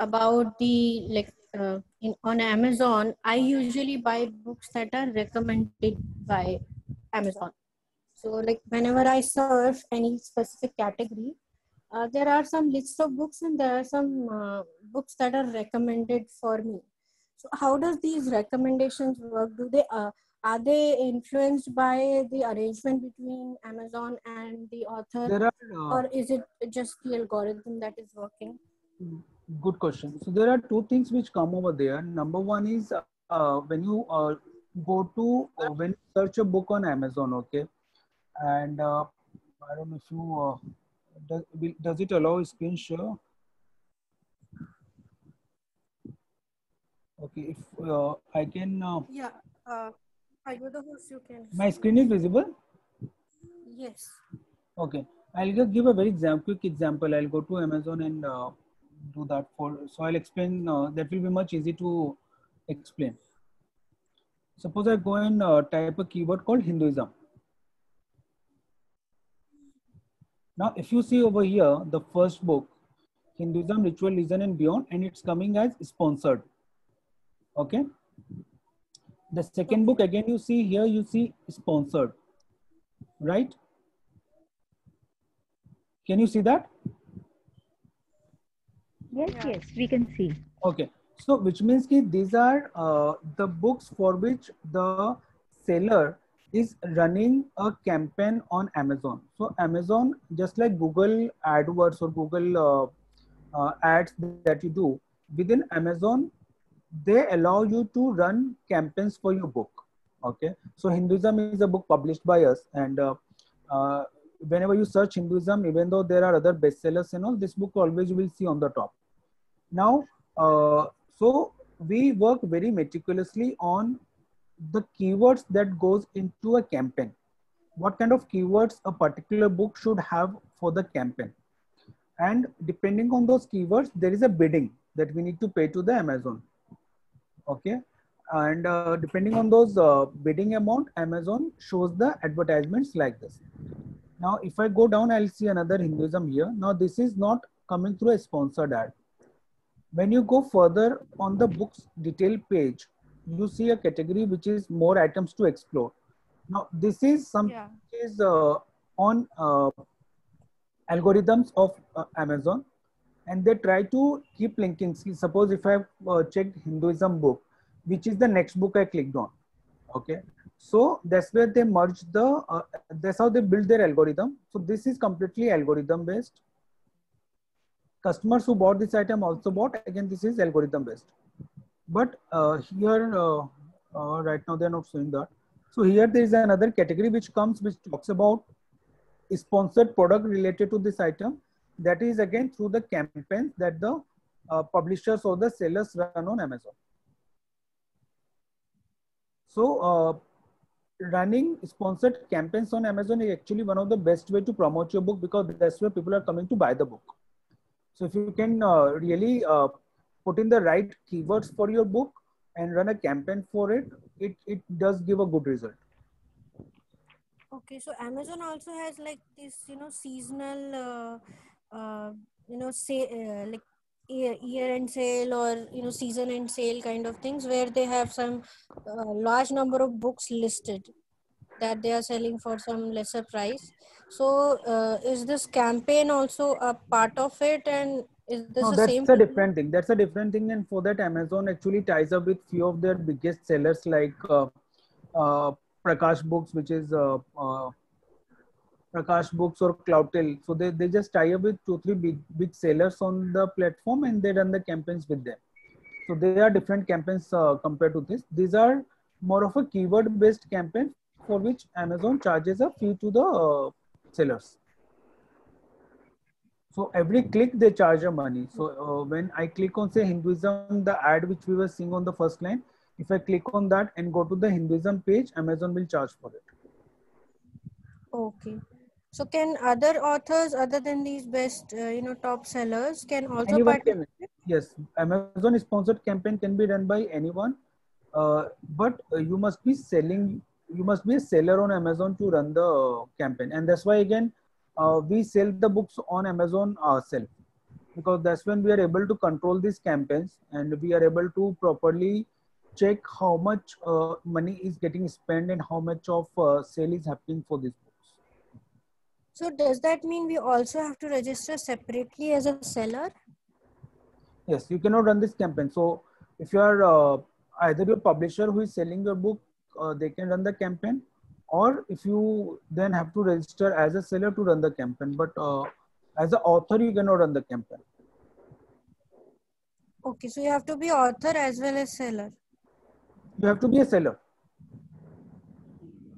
C: about the on Amazon. I usually buy books that are recommended by Amazon. So like whenever I surf any specific category, there are some lists of books and there are some books that are recommended for me. So how does these recommendations work? Do they are they influenced by the arrangement between Amazon and the author,
A: There are,
C: or is it just the algorithm that is working?
A: good question. So there are two things which come over there. Number one is when you go to when you search a book on Amazon, okay, and I don't know if you does it allow screen share? Okay, if I can.
C: Yeah, are you the host? You can.
A: My screen is visible.
C: Yes.
A: Okay, I'll just give a very quick example. I'll go to Amazon and do that so I'll explain, that will be much easy to explain. Suppose I go and type a keyword called Hinduism. Now, if you see over here, the first book, Hinduism, Ritual, Religion and Beyond, and it's coming as sponsored. Okay. The second book, again, you see here, you see sponsored, right? Can you see that?
E: Yes, yes, we can see.
A: Okay, so which means that these are the books for which the seller is running a campaign on Amazon. So Amazon, just like Google AdWords or Google ads that you do, within Amazon, they allow you to run campaigns for your book. Okay, so Hinduism is a book published by us, and whenever you search Hinduism, even though there are other bestsellers and all, this book always you will see on the top. Now, so we work very meticulously on the keywords that goes into a campaign. What kind of keywords a particular book should have for the campaign. And depending on those keywords, there is a bidding that we need to pay to the Amazon. Okay. And depending on those bidding amount, Amazon shows the advertisements like this. Now, if I go down, I'll see another Hinduism here. Now, this is not coming through a sponsored ad. When you go further on the book's detail page, you see a category which is more items to explore. Now, this is something which is on algorithms of Amazon, and they try to keep linking. See, suppose if I have checked Hinduism book, which is the next book I clicked on. Okay, so that's where they merge the, that's how they build their algorithm. So this is completely algorithm based. Customers who bought this item also bought, again, this is algorithm based. But here, right now they're not showing that. So here there is another category which comes, which talks about sponsored product related to this item, that is again through the campaigns that the publishers or the sellers run on Amazon. So running sponsored campaigns on Amazon is actually one of the best way to promote your book, because that's where people are coming to buy the book. So if you can really put in the right keywords for your book and run a campaign for it, it does give a good result.
C: Okay, so Amazon also has like this, seasonal, say like year-end sale, or season-end sale kind of things, where they have some large number of books listed that they are selling for some lesser price. So is this campaign also a part of it, and is this
A: No,
C: the
A: that's
C: same
A: a
C: thing?
A: different thing. That's a different thing, and for that, Amazon actually ties up with few of their biggest sellers like Prakash Books, which is Prakash Books or Cloudtail. So they just tie up with 2-3 big sellers on the platform, and they run the campaigns with them. So they are different campaigns compared to this. These are more of a keyword based campaign for which Amazon charges a fee to the sellers. So every click they charge a money. So when I click on say Hinduism, the ad which we were seeing on the first line, if I click on that and go to the Hinduism page, Amazon will charge for it.
C: Okay. So can other authors other than these best, top sellers can also
A: Anyone
C: participate?
A: can, yes, Amazon sponsored campaign can be run by anyone, but you must be selling, you must be a seller on Amazon to run the campaign. And that's why again, we sell the books on Amazon ourselves, because that's when we are able to control these campaigns and we are able to properly check how much money is getting spent and how much of sale is happening for these books.
C: So does that mean we also have to register separately as a seller?
A: Yes, you cannot run this campaign. So if you are either your publisher who is selling your book, they can run the campaign, or if you then have to register as a seller to run the campaign. But as an author, you cannot run the campaign.
C: Okay, so you have to be author as well as seller.
A: You have to be a seller.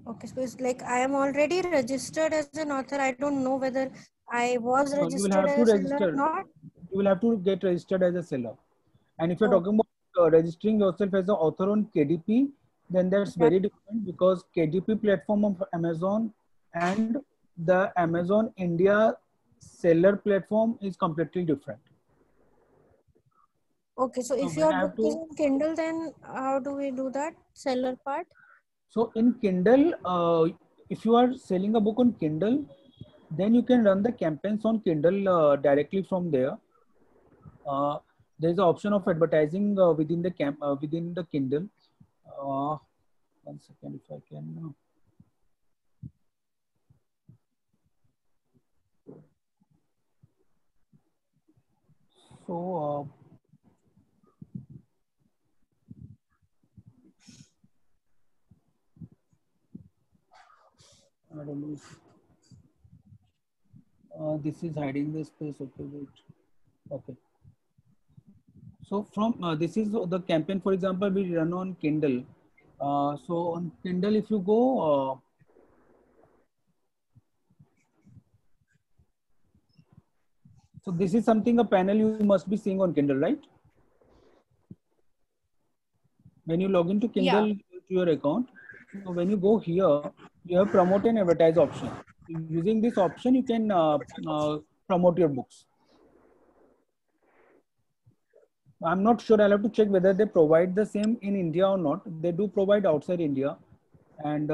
C: Okay, so it's like I am already registered as an author. I don't know whether I was
A: No, you will
C: registered
A: have to
C: as a seller or
A: register.
C: not.
A: You will have to get registered as a seller. And if you're
C: Oh,
A: talking about registering yourself as an author on KDP, then that's
C: that,
A: very different, because KDP platform of Amazon and the Amazon India seller platform is completely different.
C: okay, so
A: So
C: if
A: when
C: your
A: I
C: book
A: have
C: is
A: to,
C: in Kindle, then how do we do that seller part?
A: so in Kindle, if you are selling a book on Kindle, then you can run the campaigns on Kindle directly from there. There's an option of advertising within the Kindle. One second, if I can. So I don't know. This is hiding the space. Okay, wait. Okay. So from this is the campaign. For example, we run on Kindle. So on Kindle, if you go, so this is something, a panel you must be seeing on Kindle, right? When you log into Kindle to your account, so when you go here, you have promote and advertise option. Using this option, you can promote your books. I'm not sure. I'll have to check whether they provide the same in India or not. They do provide outside India, and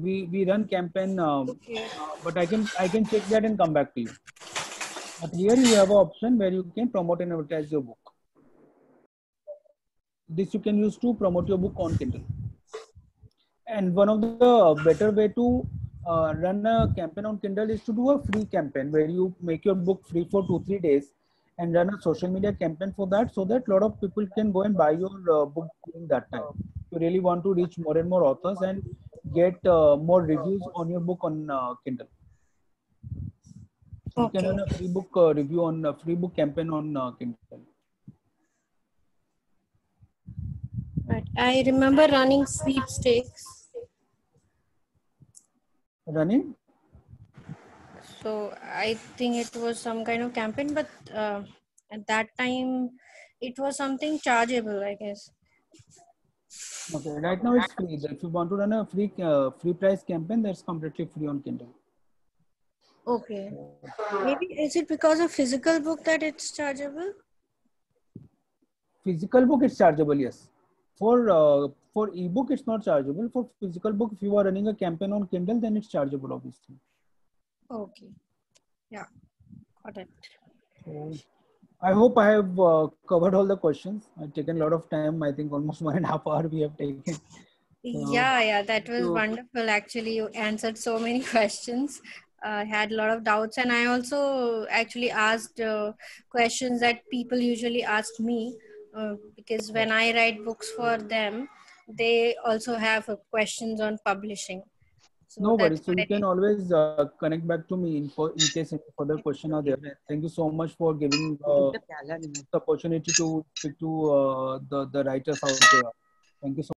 A: we run campaign.
C: Okay.
A: But I can check that and come back to you. But here you have an option where you can promote and advertise your book. This you can use to promote your book on Kindle. And one of the better way to run a campaign on Kindle is to do a free campaign where you make your book free for 2-3 days and run a social media campaign for that, so that a lot of people can go and buy your book during that time. You really want to reach more and more authors and get more reviews on your book on Kindle. So you can run a free book review on a free book campaign on Kindle.
C: Right. I remember running sweepstakes.
A: Running?
C: So I think it was some kind of campaign, but at that time it was something chargeable, I guess.
A: Okay, right now it's free. If you want to run a free price campaign, that's completely free on Kindle.
C: Okay. Maybe is it because of physical book that it's chargeable?
A: Physical book is chargeable, yes. For ebook, it's not chargeable. For physical book, if you are running a campaign on Kindle, then it's chargeable, obviously.
C: Okay. Yeah. Got it.
A: So I hope I have covered all the questions. I've taken a lot of time. I think almost 1.5 hours we have taken.
C: Yeah, that was
A: So-
C: wonderful. Actually, you answered so many questions. I had a lot of doubts, and I also actually asked questions that people usually ask me because when I write books for them, they also have questions on publishing. So
A: No
C: that's
A: worries. So you
C: why.
A: can always connect back to me in case any further question are there. Thank you so much for giving the opportunity to speak to the writers out there. Thank you so